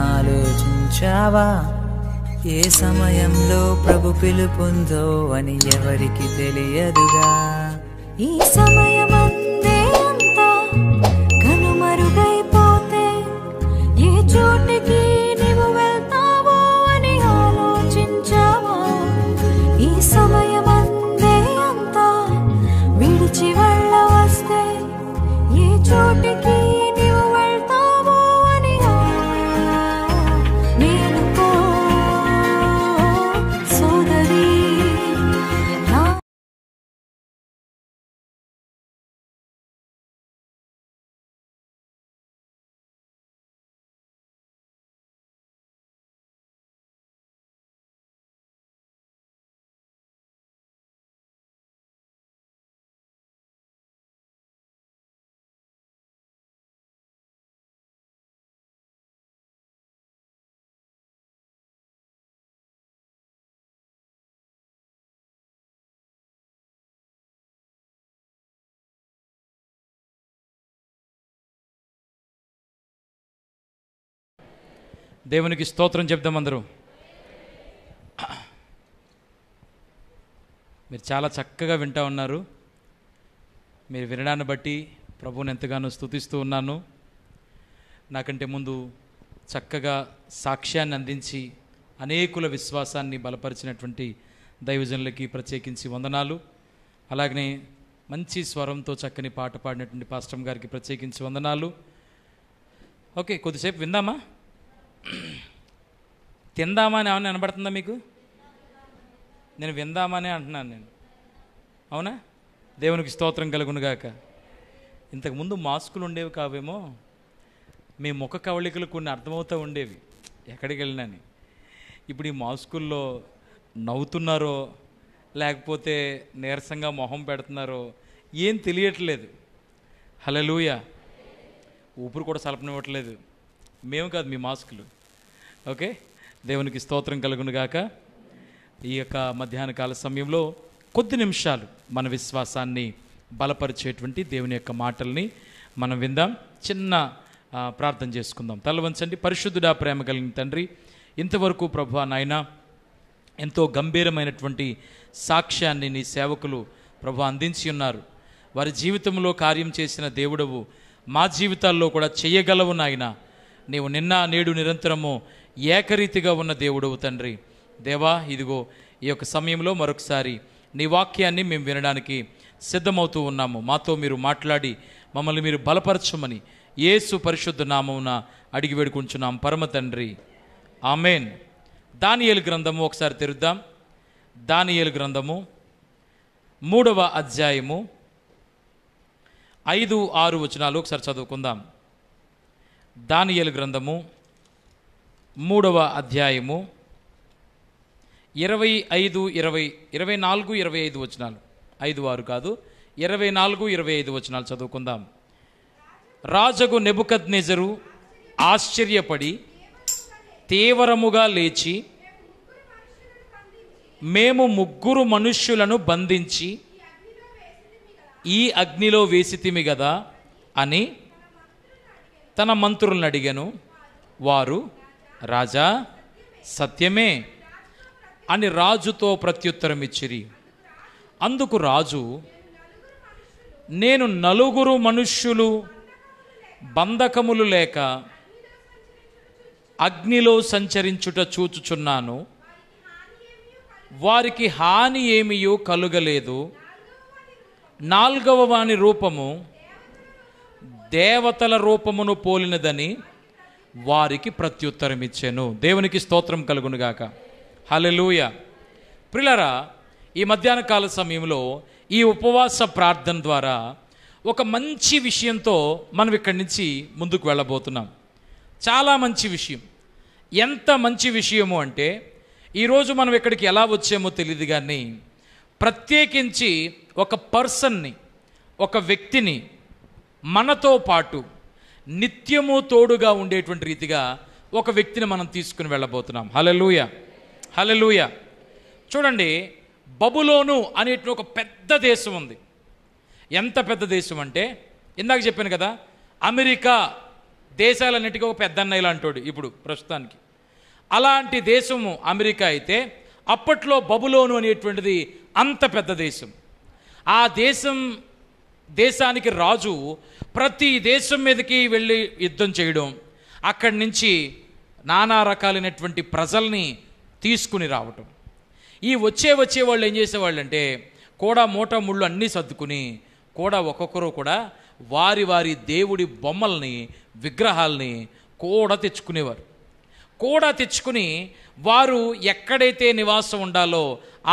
ఆలోచించావా? ఏ సమయంలో ప్రభు పిలుపుందో అని ఎవరికి తెలియదుగా. ఈ సమయమందే అంతా కనుమరుగైపోతే ఏ చోటికి నీవు వెళ్తావో అని ఆలోచించావా? ఈ సమయమందే అంతా విడిచి వెళ్ళవస్తే ఏ చోటికి నీవు వెళ్తావో అని మేలుకో సోదరి. దేవునికి స్తోత్రం చెప్దాం అందరూ. మీరు చాలా చక్కగా వింటూ ఉన్నారు. మీరు వినడాన్ని బట్టి ప్రభువుని ఎంతగానో స్తుతిస్తూ ఉన్నాను. నాకంటే ముందు చక్కగా సాక్ష్యాన్ని అందించి అనేకుల విశ్వాసాన్ని బలపరిచినటువంటి దైవజనులకి ప్రత్యేకించి వందనాలు. అలాగనే మంచి స్వరంతో చక్కని పాట పాడినటువంటి పాస్టర్ గారికి ప్రత్యేకించి వందనాలు. ఓకే, కొద్దిసేపు విందామా? తిందామా అని ఏమన్నా వినబడుతుందా మీకు? నేను విందామనే అంటున్నాను నేను. అవునా? దేవునికి స్తోత్రం కలుగునుగాక. ఇంతకుముందు మాస్కులు ఉండేవి కావేమో, మీ ముఖ కవళికలు కొన్ని అర్థమవుతూ ఉండేవి ఎక్కడికి వెళ్ళినని. ఇప్పుడు ఈ మాస్కుల్లో నవ్వుతున్నారో లేకపోతే నీరసంగా మొహం పెడుతున్నారో ఏం తెలియట్లేదు. హల్లెలూయా. ఊపిరి కూడా సలపనివ్వట్లేదు. మేము కాదు, మీ మాస్కులు. ఓకే, దేవునికి స్తోత్రం కలుగునుగాక. ఈ యొక్క మధ్యాహ్న కాల సమయంలో కొద్ది నిమిషాలు మన విశ్వాసాన్ని బలపరిచేటువంటి దేవుని యొక్క మాటల్ని మనం విందాం. చిన్న ప్రార్థన చేసుకుందాం. తల వంచండి. పరిశుద్ధుడా, ప్రేమ కలిగిన తండ్రి, ఇంతవరకు ప్రభువా నాయన ఎంతో గంభీరమైనటువంటి సాక్ష్యాన్ని నీ సేవకులు ప్రభు అందించి ఉన్నారు. వారి జీవితంలో కార్యం చేసిన దేవుడవు మా జీవితాల్లో కూడా చేయగలవు నాయన. నీవు నిన్న నేడు నిరంతరము ఏకరీతిగా ఉన్న దేవుడవు తండ్రి. దేవా, ఇదిగో ఈ యొక్క సమయంలో మరొకసారి నీ వాక్యాన్ని మేము వినడానికి సిద్ధమవుతూ ఉన్నాము. మాతో మీరు మాట్లాడి మమ్మల్ని మీరు బలపరచమని యేసు పరిశుద్ధ నామమున అడిగి వేడుకుంటున్నాం పరమ తండ్రి, ఆమెన్. దానియేలు గ్రంథము ఒకసారి తెరుద్దాం. దానియేలు గ్రంథము 3వ అధ్యాయము 5, 6 వచనాలు ఒకసారి చదువుకుందాం. దానియేలు గ్రంథము 3వ అధ్యాయము 24, 25 వచనాలు. 5, 6 కాదు, 24, 25 వచనాలు చదువుకుందాం. రాజగు నెబుకద్నెజరు ఆశ్చర్యపడి తీవ్రముగా లేచి, మేము 3 మనుష్యులను బంధించి ఈ అగ్నిలో వేసితిమి గదా అని తన మంత్రులను అడిగాను. వారు, రాజా, సత్యమే అని రాజుతో ప్రత్యుత్తరం ఇచ్చిరి. అందుకు రాజు, నేను 4 మనుష్యులు బంధకములు లేక అగ్నిలో సంచరించుట చూచుచున్నాను. వారికి హాని ఏమీయూ కలుగలేదు. 4వ వాని రూపము దేవతల రూపమును పోలినదని వారికి ప్రత్యుత్తరం ఇచ్చాను. దేవునికి స్తోత్రం కలుగునుగాక. హల్లెలూయా. ప్రియులారా, ఈ మధ్యాహ్న కాల సమయంలో ఈ ఉపవాస ప్రార్థన ద్వారా ఒక మంచి విషయంతో మనం ఇక్కడి నుంచి ముందుకు వెళ్ళబోతున్నాం. చాలా మంచి విషయం. ఎంత మంచి విషయము అంటే, ఈరోజు మనం ఇక్కడికి ఎలా వచ్చామో తెలియదు కానీ ప్రత్యేకించి ఒక పర్సన్ని, ఒక వ్యక్తిని మనతో పాటు నిత్యము తోడుగా ఉండేటువంటి రీతిగా ఒక వ్యక్తిని మనం తీసుకుని వెళ్ళబోతున్నాం. హల్లెలూయా, హల్లెలూయా. చూడండి, బబులోను అనేటువంటి ఒక పెద్ద దేశం ఉంది. ఎంత పెద్ద దేశం అంటే, ఇందాక చెప్పాను కదా, అమెరికా దేశాలన్నిటికీ ఒక పెద్దన్నయ్య లాంటోడు ఇప్పుడు ప్రస్తుతానికి. అలాంటి దేశము అమెరికా అయితే అప్పట్లో బబులోను అనేటువంటిది అంత పెద్ద దేశం. ఆ దేశానికి రాజు ప్రతి దేశం మీదకి వెళ్ళి యుద్ధం చేయడం, అక్కడి నుంచి నానా రకాలైనటువంటి ప్రజల్ని తీసుకుని రావటం. ఈ వచ్చే వాళ్ళు ఏం చేసేవాళ్ళంటే కూడా మూట ముళ్ళు అన్నీ సర్దుకుని కూడా ఒక్కొక్కరు కూడా వారి వారి దేవుడి బొమ్మల్ని విగ్రహాల్ని కూడా తెచ్చుకునేవారు. కూడా తెచ్చుకుని వారు ఎక్కడైతే నివాసం ఉండాలో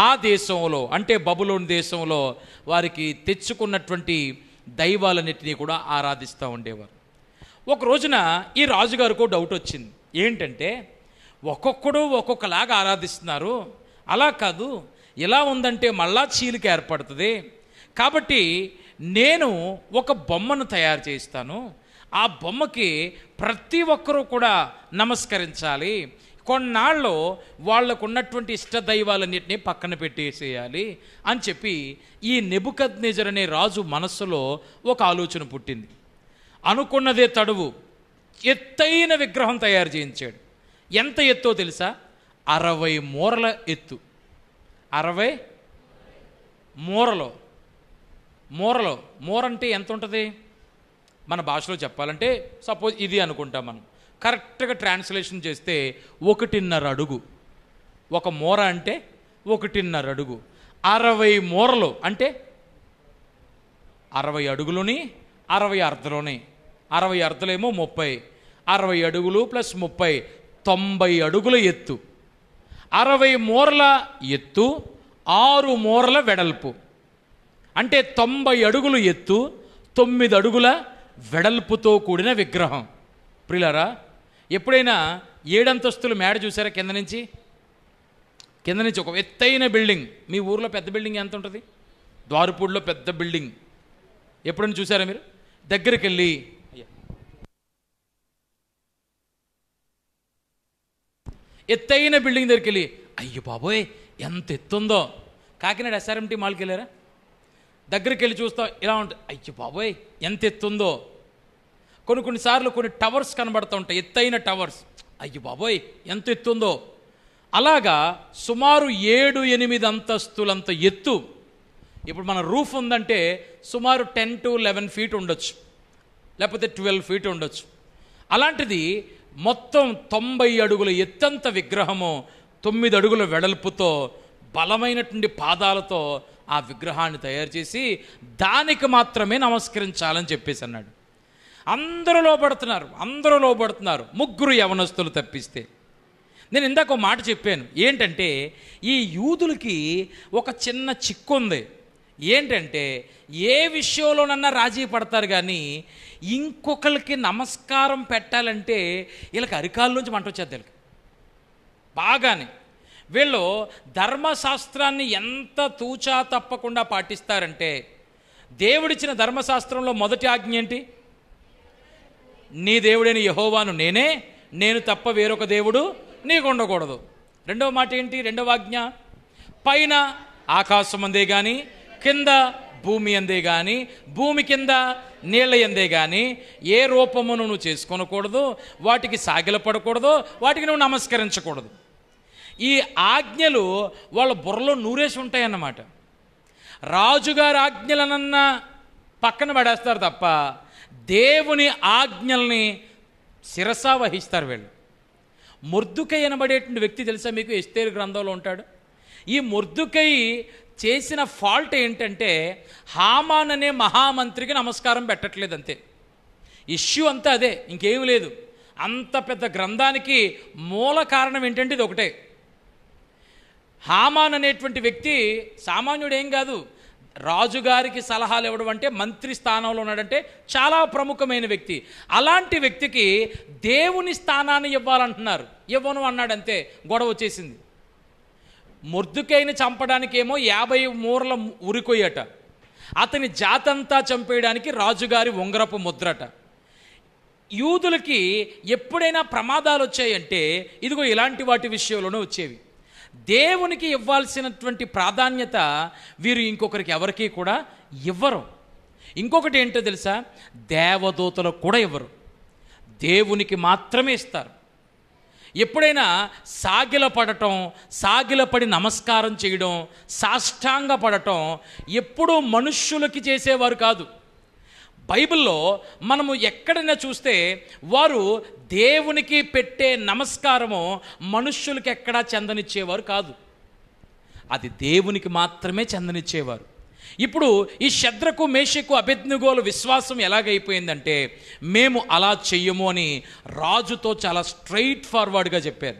ఆ దేశంలో, అంటే బబులోను దేశంలో వారికి తెచ్చుకున్నటువంటి దైవాలన్నిటినీ కూడా ఆరాధిస్తూ ఉండేవారు. ఒక రోజున ఈ రాజుగారికి డౌట్ వచ్చింది. ఏంటంటే ఒక్కొక్కడు ఒక్కొక్కలాగా ఆరాధిస్తున్నారు, అలా కాదు, ఇలా ఉందంటే మళ్ళా చీలిక ఏర్పడుతుంది. కాబట్టి నేను ఒక బొమ్మను తయారు చేస్తాను, ఆ బొమ్మకి ప్రతి ఒక్కరూ కూడా నమస్కరించాలి, కొన్నాళ్ళు వాళ్ళకు ఉన్నటువంటి ఇష్ట దైవాలన్నింటినీ పక్కన పెట్టేసేయాలి అని చెప్పి ఈ నెబుకద్నెజర్ అనే రాజు మనస్సులో ఒక ఆలోచన పుట్టింది. అనుకున్నదే తడువు ఎత్తైన విగ్రహం తయారు చేయించాడు. ఎంత ఎత్తో తెలుసా? 60 మూరల ఎత్తు. 60 మూరలో అంటే ఎంత ఉంటుంది మన భాషలో చెప్పాలంటే? సపోజ్ ఇది అనుకుంటాం మనం, కరెక్ట్గా ట్రాన్స్లేషన్ చేస్తే 1.5 అడుగు. ఒక మూర అంటే 1.5 అడుగు. 60 మూరలు అంటే 60 అడుగులని 60 అర్ధలోని, 60 అర్ధలేమో 30, 60 అడుగులు ప్లస్ 30 90 అడుగుల ఎత్తు. 60 మూరల ఎత్తు, 6 మూరల వెడల్పు, అంటే 90 అడుగులు ఎత్తు, 9 అడుగుల వెడల్పుతో కూడిన విగ్రహం. ప్రియులారా, ఎప్పుడైనా 7 అంతస్తుల మేడ చూసారా? కింద నుంచి ఒక ఎత్తైన బిల్డింగ్. మీ ఊర్లో పెద్ద బిల్డింగ్ ఎంత ఉంటుంది? ద్వారపూడిలో పెద్ద బిల్డింగ్ ఎప్పుడైనా చూసారా మీరు? దగ్గరికి వెళ్ళి ఎత్తైన బిల్డింగ్ దగ్గరికి వెళ్ళి అయ్యో బాబోయ్ ఎంత ఎత్తుందో. కాకినాడ SRMT మాల్కి వెళ్ళారా? దగ్గరికి వెళ్ళి చూస్తాం, ఇలా ఉంటుంది, అయ్యో బాబోయ్ ఎంత ఎత్తుందో. కొన్నిసార్లు కొన్ని టవర్స్ కనబడుతూ ఉంటాయి, ఎత్తైన టవర్స్, అయ్యో బాబోయ్ ఎంత ఎత్తుందో. అలాగా సుమారు 7-8 అంతస్తులంత ఎత్తు. ఇప్పుడు మన రూఫ్ ఉందంటే సుమారు 10 to 11 ఫీట్ ఉండొచ్చు, లేకపోతే 12 ఫీట్ ఉండొచ్చు. అలాంటిది మొత్తం 90 అడుగుల ఎత్తంత విగ్రహము, 9 అడుగుల వెడల్పుతో బలమైనటువంటి పాదాలతో ఆ విగ్రహాన్ని తయారు చేసి దానికి మాత్రమే నమస్కరించాలని చెప్పేసి అన్నాడు. అందరూ లోబడుతున్నారు, 3 యవనస్తులు తప్పిస్తే. నేను ఇందాక ఒక మాట చెప్పాను, ఏంటంటే ఈ యూదులకి ఒక చిన్న చిక్కు ఉంది. ఏంటంటే ఏ విషయంలోనన్నా రాజీ పడతారు, కానీ ఇంకొకరికి నమస్కారం పెట్టాలంటే వీళ్ళకి అరికాల నుంచి మంట వచ్చేది. వీళ్ళకి బాగానే వీళ్ళు ధర్మశాస్త్రాన్ని ఎంత తూచా తప్పకుండా పాటిస్తారంటే, దేవుడిచ్చిన ధర్మశాస్త్రంలో మొదటి ఆజ్ఞ ఏంటి? నీ దేవుడైన యెహోవాను నేను తప్ప వేరొక దేవుడు నీకు ఉండకూడదు. రెండవ మాట ఏంటి? రెండవ ఆజ్ఞ, పైన ఆకాశం అందే కానీ, కింద భూమి అందే కానీ, భూమి కింద నీళ్ళ ఎందే కానీ ఏ రూపమును నువ్వు చేసుకోనకూడదు, వాటికి సాగిలపడకూడదు, వాటికి నువ్వు నమస్కరించకూడదు. ఈ ఆజ్ఞలు వాళ్ళ బుర్రలో నూరేసి ఉంటాయన్నమాట. రాజుగారి ఆజ్ఞలనన్నా పక్కన పడేస్తారు తప్ప దేవుని ఆజ్ఞల్ని శిరసా వహిస్తారు వీళ్ళు. మొర్దుకై అనబడేటువంటి వ్యక్తి తెలుసా మీకు? ఎస్తేరు గ్రంథంలో ఉంటాడు. ఈ మొర్దుకై చేసిన ఫాల్ట్ ఏంటంటే హామాన్ అనే మహామంత్రికి నమస్కారం పెట్టట్లేదు, అంతే. ఇష్యూ అంతా అదే, ఇంకేమీ లేదు. అంత పెద్ద గ్రంథానికి మూల కారణం ఏంటంటే ఇది ఒకటే. హామాన్ అనేటువంటి వ్యక్తి సామాన్యుడేం కాదు, రాజుగారికి సలహాలు ఇవ్వడం అంటే మంత్రి స్థానంలో ఉన్నాడంటే చాలా ప్రముఖమైన వ్యక్తి. అలాంటి వ్యక్తికి దేవుని స్థానాన్ని ఇవ్వాలంటున్నారు, ఇవ్వను అన్నాడంతే, గొడవ వచ్చేసింది. మొర్దుకైని చంపడానికేమో 50 మూరల ఉరికొయ్యట, అతని జాతంతా చంపేయడానికి రాజుగారి ఉంగరపు ముద్రట. యూదులకి ఎప్పుడైనా ప్రమాదాలు వచ్చాయంటే ఇదిగో ఇలాంటి వాటి విషయంలోనే వచ్చేవి. దేవునికి ఇవ్వాల్సినటువంటి ప్రాధాన్యత వీరు ఇంకొకరికి ఎవరికి కూడా ఇవ్వరు. ఇంకొకటి ఏంటో తెలుసా? దేవదూతలకు కూడా ఇవ్వరు. దేవునికి మాత్రమే ఇస్తారు. ఎప్పుడైనా సాగిలపడటం, సాగిలపడి నమస్కారం చేయడం, సాష్టాంగ పడటం ఎప్పుడూ మనుష్యులకి చేసేవారు కాదు. బైబిల్లో మనము ఎక్కడైనా చూస్తే వారు దేవునికి పెట్టే నమస్కారము మనుష్యులకి ఎక్కడా చెందనిచ్చేవారు కాదు, అది దేవునికి మాత్రమే చెందనిచ్చేవారు. ఇప్పుడు ఈ శద్రకు, మేషకు, అబేద్నెగోల విశ్వాసం ఎలాగైపోయిందంటే మేము అలా చెయ్యము అని రాజుతో చాలా స్ట్రైట్ ఫార్వర్డ్గా చెప్పారు.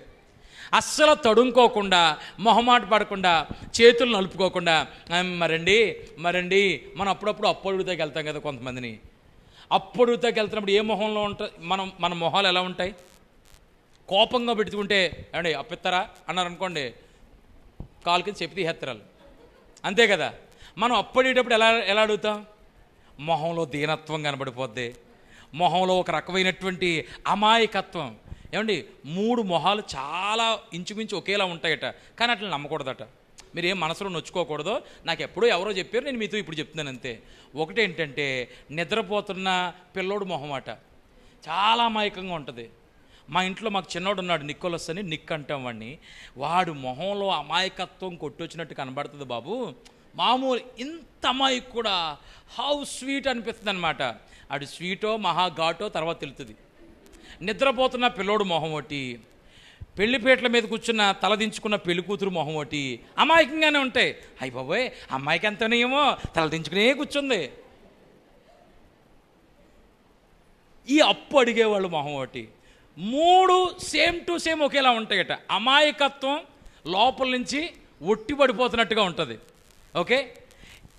అస్సలు తడుముకోకుండా, మొహమాట పడకుండా, చేతులు నలుపుకోకుండా, మరండి మనం అప్పుడప్పుడు అప్పుడుతాకి వెళ్తాం కదా కొంతమందిని. అప్పుడుతాకి వెళ్తున్నప్పుడు ఏ మొహంలో ఉంటాయి? మన మొహాలు ఎలా ఉంటాయి? కోపంగా పెట్టుకుంటే అండి అప్పిస్తారా అన్నారనుకోండి, కాలు కింద చెప్పి తీసేత్తరాలు, అంతే కదా. మనం అప్పడేటప్పుడు ఎలా అడుగుతాం? మొహంలో దీనత్వం కనబడిపోద్ది, మొహంలో ఒక రకమైనటువంటి అమాయకత్వం. ఏమండి, 3 మొహాలు చాలా ఇంచుమించు ఒకేలా ఉంటాయట, కానీ అట్లా నమ్మకూడదట. మీరు ఏం మనసులో నొచ్చుకోకూడదు. నాకు ఎప్పుడో ఎవరో చెప్పారు, నేను మీతో ఇప్పుడు చెప్తున్నాను అంతే. ఒకటేంటంటే నిద్రపోతున్న పిల్లోడు మొహం అట చాలా అమాయకంగా ఉంటుంది. మా ఇంట్లో మాకు చిన్నోడు ఉన్నాడు, నికోలస్ అని, నిక్ అంటాం వాడిని. వాడు మొహంలో అమాయకత్వం కొట్టొచ్చినట్టు కనబడుతుంది బాబు, మామూలు. ఇంత అమాయకు కూడా హౌ స్వీట్ అనిపిస్తుంది అనమాట. ఆడు స్వీటో మహా ఘాటో తర్వాత తెలుస్తుంది. నిద్రపోతున్న పిల్లోడు మొహం ఒకటి, పెళ్లిపేటల మీద కూర్చున్న తలదించుకున్న పెళ్లి కూతురు మొహం ఒకటి అమాయకంగానే ఉంటాయి. అయ్య బాబోయ్, అమ్మాయికి ఎంతనేమో తలదించుకునే కూర్చుంది. ఈ అప్పు అడిగేవాళ్ళు మొహం ఒకటి. 3 సేమ్ టు సేమ్ ఒకేలా ఉంటాయట. అమాయకత్వం లోపల నుంచి ఒట్టి పడిపోతున్నట్టుగా ఉంటుంది. ఓకే,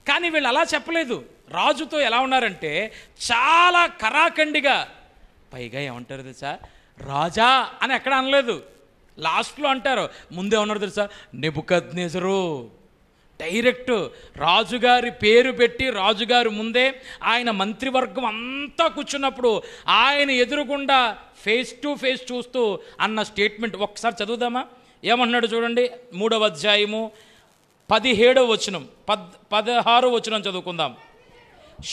కానీ వీళ్ళు అలా చెప్పలేదు. రాజుతో ఎలా ఉన్నారంటే చాలా కరాఖండిగా, పైగా ఏమంటారు తెలుసా, రాజా అని ఎక్కడ అనలేదు, లాస్ట్లో అంటారు. ముందే ఉన్నారు తెలుసా, నెబుకద్నెజరు. డైరెక్ట్ రాజుగారి పేరు పెట్టి రాజుగారి ముందే ఆయన మంత్రివర్గం అంతా కూర్చున్నప్పుడు ఆయన ఎదురుగుండా ఫేస్ టు ఫేస్ చూస్తూ అన్న స్టేట్మెంట్ ఒకసారి చదువుదామా? ఏమన్నాడు చూడండి, 3వ అధ్యాయము 17వ వచనం, 16వ వచనం చదువుకుందాం.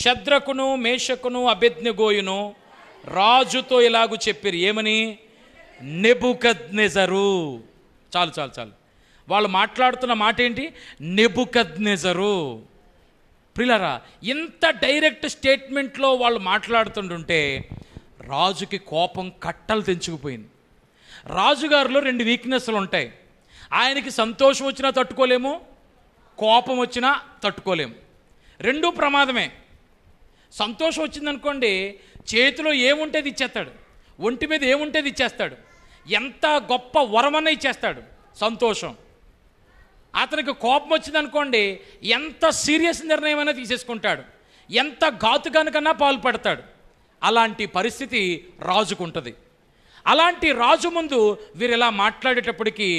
శద్రకును, మేషకును, అబేద్నెగోయును రాజుతో ఇలాగు చెప్పిరు. ఏమని? నెబుకద్నెజరు. చాలు చాలు చాలు, వాళ్ళు మాట్లాడుతున్న మాట ఏంటి? నెబుకద్నెజరు. ప్రియులారా, ఇంత డైరెక్ట్ స్టేట్మెంట్లో వాళ్ళు మాట్లాడుతుంటుంటే రాజుకి కోపం కట్టలు తెంచుకుపోయింది. రాజుగారిలో 2 వీక్నెస్లు ఉంటాయి. ఆయనకి సంతోషం వచ్చినా తట్టుకోలేము, కోపం వచ్చినా తట్టుకోలేము. 2 ప్రమాదమే. సంతోషం వచ్చిందనుకోండి, చేతిలో ఏముంటే అది ఇచ్చేస్తాడు, ఒంటి మీద ఏముంటే అది ఇచ్చేస్తాడు, ఎంత గొప్ప వరమన్నా ఇచ్చేస్తాడు సంతోషం. అతనికి కోపం వచ్చిందనుకోండి, ఎంత సీరియస్ నిర్ణయం అయినా తీసేసుకుంటాడు, ఎంత ఘాతుకానికన్నా పాల్పడతాడు. అలాంటి పరిస్థితి రాజుకుంటుంది. అలాంటి రాజు ముందు వీరు ఇలా మాట్లాడేటప్పటికీ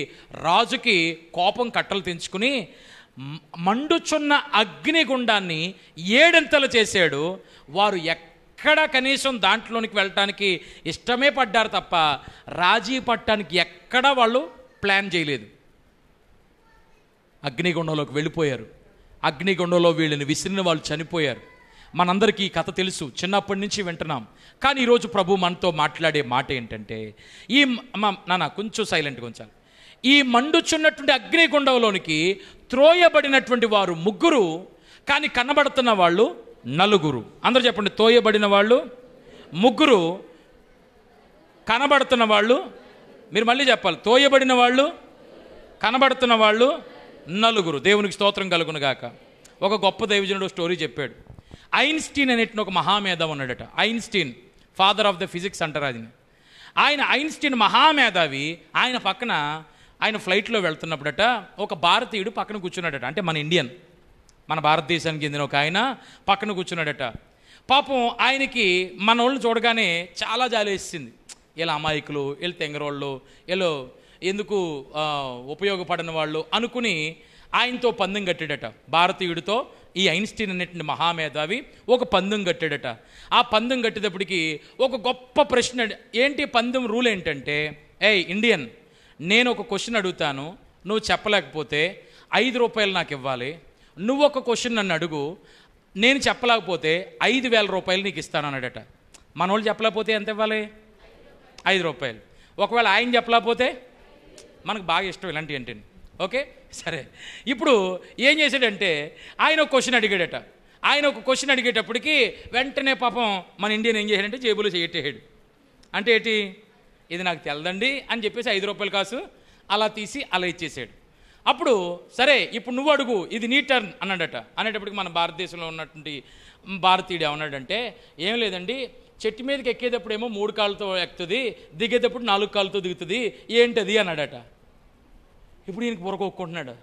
రాజుకి కోపం కట్టలు తెంచుకుని మండుచున్న అగ్నిగుండాన్ని 7 చేశాడు. వారు ఎక్కడ కనీసం దాంట్లోనికి వెళ్ళటానికి ఇష్టమే పడ్డారు తప్ప రాజీ పట్టడానికి ఎక్కడా వాళ్ళు ప్లాన్ చేయలేదు. అగ్నిగుండంలోకి వెళ్ళిపోయారు. అగ్నిగుండంలో వీళ్ళని విసిరిన వాళ్ళు చనిపోయారు. మనందరికీ ఈ కథ తెలుసు, చిన్నప్పటి నుంచి వింటున్నాం. కానీ ఈరోజు ప్రభు మనతో మాట్లాడే మాట ఏంటంటే, నాన్న కొంచెం సైలెంట్గా ఉంచాలి. ఈ మండుచున్నటువంటి అగ్నిగుండంలోనికి త్రోయబడినటువంటి వారు 3, కానీ కనబడుతున్న వాళ్ళు 4. అందరూ చెప్పండి, తోయబడిన వాళ్ళు 3, కనబడుతున్న వాళ్ళు, మీరు మళ్ళీ చెప్పాలి, తోయబడిన వాళ్ళు, కనబడుతున్న వాళ్ళు 4. దేవునికి స్తోత్రం కలుగును గాక. ఒక గొప్ప దైవజనుడు స్టోరీ చెప్పాడు. ఐన్స్టీన్ అనేటిన ఒక మహామేధావి ఉన్నాడట. Einstein, father of the physics అంటారు అది. ఐన్స్టీన్ మహామేధావి. ఆయన పక్కన, ఆయన ఫ్లైట్లో వెళ్తున్నప్పుడట ఒక భారతీయుడు పక్కన కూర్చున్నాడట. అంటే మన ఇండియన్, మన భారతదేశానికి చెందిన ఒక ఆయన పక్కన కూర్చున్నాడట. పాపం ఆయనకి మన వాళ్ళని చూడగానే చాలా జాలి వేసింది. వీళ్ళ అమాయకులు, వీళ్ళు తెంగరోళ్ళు, వీళ్ళు ఎందుకు ఉపయోగపడిన వాళ్ళు అనుకుని ఆయనతో పందెం కట్టాడట. భారతీయుడితో ఈ ఐన్స్టీన్ అనేటువంటి మహామేధావి ఒక పందెం కట్టాడట. ఆ పందెం కట్టేటప్పటికి ఒక గొప్ప ప్రశ్న. ఏంటి పందెం రూల్ ఏంటంటే, ఇండియన్, నేను ఒక క్వశ్చన్ అడుగుతాను, నువ్వు చెప్పలేకపోతే 5 రూపాయలు నాకు ఇవ్వాలి. నువ్వు ఒక క్వశ్చన్ నన్ను అడుగు, నేను చెప్పలేకపోతే 5,000 రూపాయలు నీకు ఇస్తాను అన్నాడట. మన వాళ్ళు చెప్పలేకపోతే ఎంత ఇవ్వాలి? రూపాయలు. ఒకవేళ ఆయన చెప్పలేకపోతే మనకు బాగా ఇష్టం ఇలాంటివి అంటే. ఓకే సరే, ఇప్పుడు ఏం చేశాడంటే ఆయన ఒక క్వశ్చన్ అడిగాడట. ఆయన ఒక క్వశ్చన్ అడిగేటప్పటికి వెంటనే పాపం మన ఇండియన్ ఏం చేశాడంటే జేబులో చేయట్టేయాడు. అంటే ఏంటి, ఇది నాకు తెలదండి అని చెప్పేసి 5 రూపాయలు కాసు అలా తీసి అలా ఇచ్చేసాడు. అప్పుడు సరే ఇప్పుడు నువ్వు అడుగు, ఇది నీ టర్న్ అన్నాడట. అనేటప్పటికి మన భారతదేశంలో ఉన్నటువంటి భారతీయుడు ఏమన్నాడంటే, ఏం లేదండి, చెట్టు మీదకి ఎక్కేటప్పుడు ఏమో 3 కాళ్ళతో ఎక్కుతుంది, దిగేటప్పుడు 4 కాళ్ళతో దిగుతుంది, ఏంటది అన్నాడట. ఇప్పుడు ఈయనకి బుర్రగొక్కుంటున్నాడు,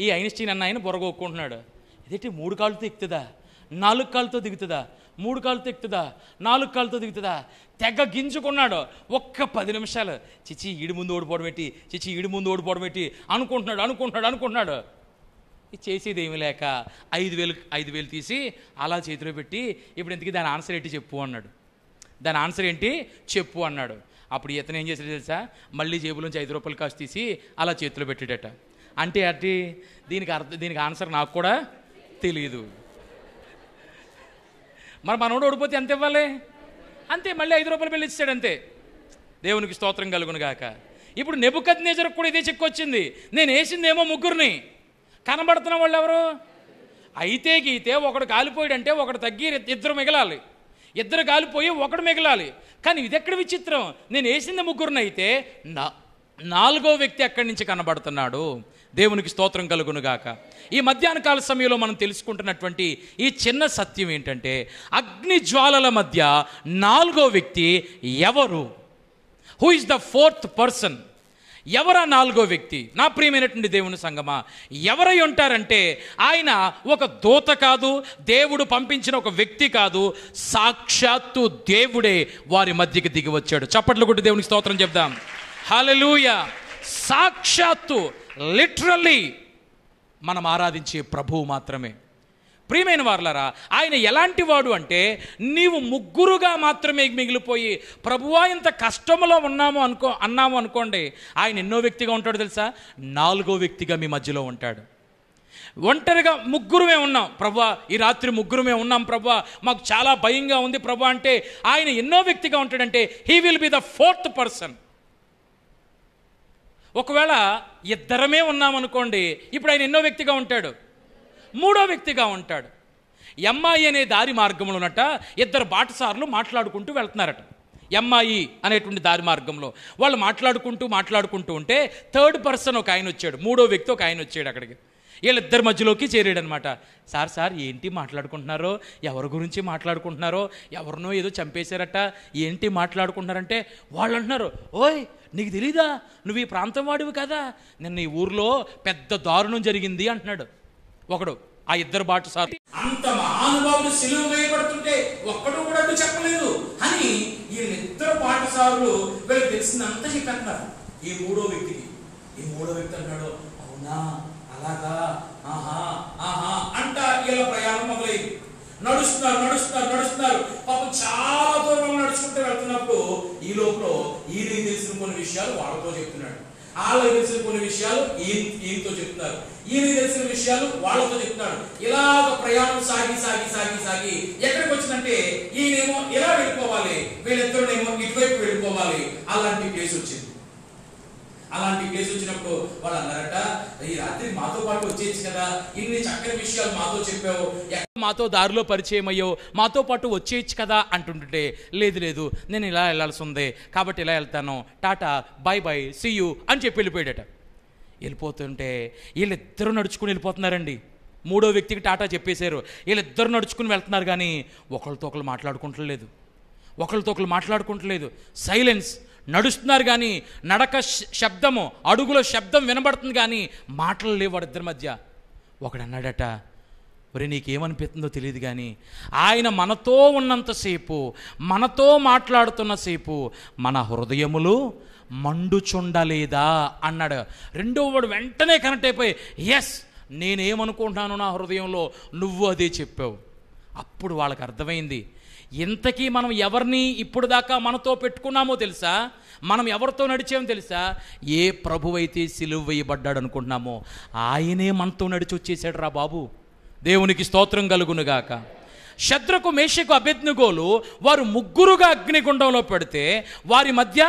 ఈ ఐన్స్టీన్ అన్న ఆయన బుర్రగొక్కుంటున్నాడు. ఇదేంటి 3 కాళ్ళతో ఎక్కుతుందా, 4 కాళ్ళతో దిగుతుందా, 3 కాళ్ళతో ఎక్కుతుందా, 4 కాళ్ళతో దిగుతుందా, తెగ గింజుకున్నాడు. ఒక్క 10 నిమిషాలు చిచి ఈడి ముందు ఓడిపోవడం పెట్టి, చిచి ఈడి ముందు ఓడిపోవడం పెట్టి అనుకుంటున్నాడు. ఇది చేసేది ఏమీ లేక 5,000 తీసి అలా చేతిలో పెట్టి, ఇప్పుడు ఇంతకీ దాని ఆన్సర్ ఏంటి చెప్పు అన్నాడు. దాని ఆన్సర్ ఏంటి చెప్పు అన్నాడు. అప్పుడు ఇతను ఏం చేశాడు తెలుసా, మళ్ళీ జేబులోంచి 5 రూపాయలు కాసు తీసి అలా చేతిలో పెట్టాడట. అంటే అట్టి దీనికి ఆన్సర్ నాకు కూడా తెలియదు. మరి మనోడు ఓడిపోతే ఎంత ఇవ్వాలి, అంతే, మళ్ళీ 5 రూపాయలు బిల్లు ఇచ్చాడు అంతే. దేవునికి స్తోత్రం కలుగును గాక. ఇప్పుడు నెబుకద్నెజరుకు కూడా ఇదే చిక్కొచ్చింది. నేను వేసిందేమో 3 కనబడుతున్న వాళ్ళు ఎవరు, అయితే గీతే ఒకడు కాలిపోయాడంటే ఒకడు తగ్గి 2 మిగలాలి, 2 కాలిపోయి 1 మిగలాలి. కానీ ఇది ఎక్కడ విచిత్రం, నేను వేసింది 3 అయితే 4వ వ్యక్తి ఎక్కడి నుంచి కనబడుతున్నాడు. దేవునికి స్తోత్రం కలుగును గాక. ఈ మధ్యాహ్న కాల సమయంలో మనం తెలుసుకుంటున్నటువంటి ఈ చిన్న సత్యం ఏంటంటే, అగ్ని జ్వాలల మధ్య 4వ వ్యక్తి ఎవరు, who is the 4th person, ఎవరా 4వ వ్యక్తి? నా ప్రియమైనటువంటి దేవుని సంగమా, ఎవరై ఉంటారంటే ఆయన ఒక దూత కాదు, దేవుడు పంపించిన ఒక వ్యక్తి కాదు, సాక్షాత్తు దేవుడే వారి మధ్యకి దిగి వచ్చాడు. చప్పట్లు కొట్టి దేవునికి స్తోత్రం చెప్దాం. హల్లెలూయా. సాక్షాత్తు లిటరల్లీ మనం ఆరాధించే ప్రభువు మాత్రమే. ప్రియమైన వారలారా, ఆయన ఎలాంటి వాడు అంటే, నీవు 3గా మాత్రమే మిగిలిపోయి ప్రభువా ఇంత కష్టంలో అన్నాము అనుకోండి, ఆయన ఎన్నో వ్యక్తిగా ఉంటాడు తెలుసా, 4వ వ్యక్తిగా మీ మధ్యలో ఉంటాడు. ఒంటరిగా 3 ఉన్నాం ప్రభువా, ఈ రాత్రి 3 ఉన్నాం ప్రభువా, మాకు చాలా భయంగా ఉంది ప్రభువా అంటే, ఆయన ఎన్నో వ్యక్తిగా ఉంటాడంటే he will be the 4th person. ఒకవేళ 2 ఉన్నామనుకోండి, ఇప్పుడు ఆయన ఎన్నో వ్యక్తిగా ఉంటాడు, 3వ వ్యక్తిగా ఉంటాడు. ఎంఐ అనే దారి మార్గంలో ఉన్నట 2 బాటసారులు మాట్లాడుకుంటూ వెళ్తున్నారట. ఎంఐ అనేటువంటి దారి మార్గంలో వాళ్ళు మాట్లాడుకుంటూ ఉంటే 3rd పర్సన్ ఒక ఆయన వచ్చాడు, 3వ వ్యక్తి ఒక ఆయన వచ్చాడు అక్కడికి. వీళ్ళిద్దరి మధ్యలోకి చేరాడు అనమాట. సార్ ఏంటి మాట్లాడుకుంటున్నారో, ఎవరి గురించి మాట్లాడుకుంటున్నారో, ఎవరినో ఏదో చంపేశారట, ఏంటి మాట్లాడుకుంటున్నారంటే వాళ్ళు అంటున్నారు, ఓయ్ నీకు తెలీదా, నువ్వు ఈ ప్రాంతం వాడివి కదా, నిన్న ఈ ఊర్లో పెద్ద దారుణం జరిగింది అంటున్నాడు ఒకడు. ఆ 2 బాటసారులు, అంత మహానుభావుడు సిలువ వేయబడుతుంటే ఒక్కడు కూడా చెప్పలేదు అని వీళ్ళిద్దరు బాటసారులు వీళ్ళకి తెలిసిందంతా చెప్పేస్తున్నారు ఈ 3వ వ్యక్తికి. ఈ 3వ వ్యక్తి అంటాడు, అవునా అలాగా, ఆహా అంట. వీళ్ళ ప్రయాణం మొదలైంది. నడుస్తున్నారు. పాపం చాలా దూరం నడుచుకుంటూ వెళ్తున్నప్పుడు ఈ లోపల ఈయనకి తెలిసిన కొన్ని విషయాలు వాళ్ళతో చెప్తున్నాడు, వాళ్ళకి తెలిసిన కొన్ని విషయాలు ఈయనతో చెప్తున్నారు, ఈయనకి తెలిసిన విషయాలు వాళ్ళతో చెప్తున్నాడు. ఇలాగ ప్రయాణం సాగి ఎక్కడికి వచ్చిందంటే, ఈయనేమో ఇలా వెళ్ళిపోవాలి, వీళ్ళిద్దరునేమో ఇటువైపు వెళ్ళిపోవాలి. అలాంటి ప్లేస్ వచ్చినప్పుడు వాళ్ళు అన్నారట, ఈ రాత్రి మాతో పాటు వచ్చేయచ్చు కదా, ఇన్ని చక్కని విషయాలు మాతో చెప్పావు, మాతో దారిలో పరిచయం అయ్యో, మాతో పాటు వచ్చేయచ్చు కదా అంటుంటే, లేదు నేను ఇలా వెళ్ళాల్సి ఉంది కాబట్టి ఇలా వెళ్తాను, టాటా బై సీ యూ అని చెప్పి వెళ్ళిపోయాడట. వెళ్ళిపోతుంటే వీళ్ళిద్దరూ నడుచుకుని వెళ్ళిపోతున్నారండి. 3వ వ్యక్తికి టాటా చెప్పేశారు, వీళ్ళిద్దరు నడుచుకుని వెళ్తున్నారు కానీ ఒకళ్ళతో ఒకళ్ళు మాట్లాడుకుంటలేదు. సైలెన్స్. నడుస్తున్నారు కానీ నడక శబ్దము, అడుగుల శబ్దం వినబడుతుంది కానీ మాటలు లేవు వాడిద్దరి మధ్య. ఒకడు అన్నాడట, మరి నీకేమనిపిస్తుందో తెలియదు కానీ ఆయన మనతో ఉన్నంతసేపు, మనతో మాట్లాడుతున్నసేపు మన హృదయములు మండుచుండలేదా అన్నాడు. 2వ వాడు వెంటనే కనెక్ట్ అయిపోయి, ఎస్ నేనేమనుకుంటున్నాను నా హృదయంలో, నువ్వు అదే చెప్పావు. అప్పుడు వాళ్ళకి అర్థమైంది, ఇంతకీ మనం ఎవరిని ఇప్పుడు దాకా మనతో పెట్టుకున్నామో తెలుసా, మనం ఎవరితో నడిచామో తెలుసా, ఏ ప్రభువైతే సిలువ వేయబడ్డాడు అనుకుంటున్నామో ఆయనే మనతో నడిచి వచ్చేసాడు రా బాబు. దేవునికి స్తోత్రం కలుగునుగాక. షద్రకు మేషకు అబేద్నెగోలు వారు ముగ్గురుగా అగ్నిగుండంలో పెడితే వారి మధ్య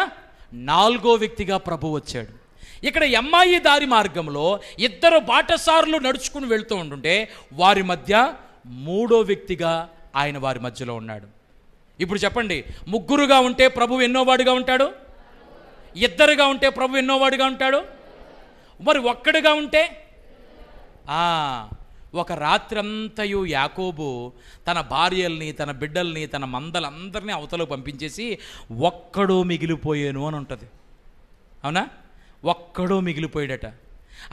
4వ వ్యక్తిగా ప్రభు వచ్చాడు. ఇక్కడ ఎమ్మాయి దారి మార్గంలో 2 బాటసారులు నడుచుకుని వెళ్తూ ఉంటుంటే వారి మధ్య 3వ వ్యక్తిగా ఆయన వారి మధ్యలో ఉన్నాడు. ఇప్పుడు చెప్పండి, ముగ్గురుగా ఉంటే ప్రభు ఎన్నోవాడుగా ఉంటాడు? 2గా ఉంటే ప్రభు ఎన్నోవాడుగా ఉంటాడు? మరి ఒక్కడుగా ఉంటే ఒక రాత్రంతయు యాకోబు తన భార్యల్ని, తన బిడ్డల్ని, తన మందలందరినీ అవతలకు పంపించేసి ఒక్కడో మిగిలిపోయాను అని ఉంటుంది. అవునా? ఒక్కడో మిగిలిపోయాడట.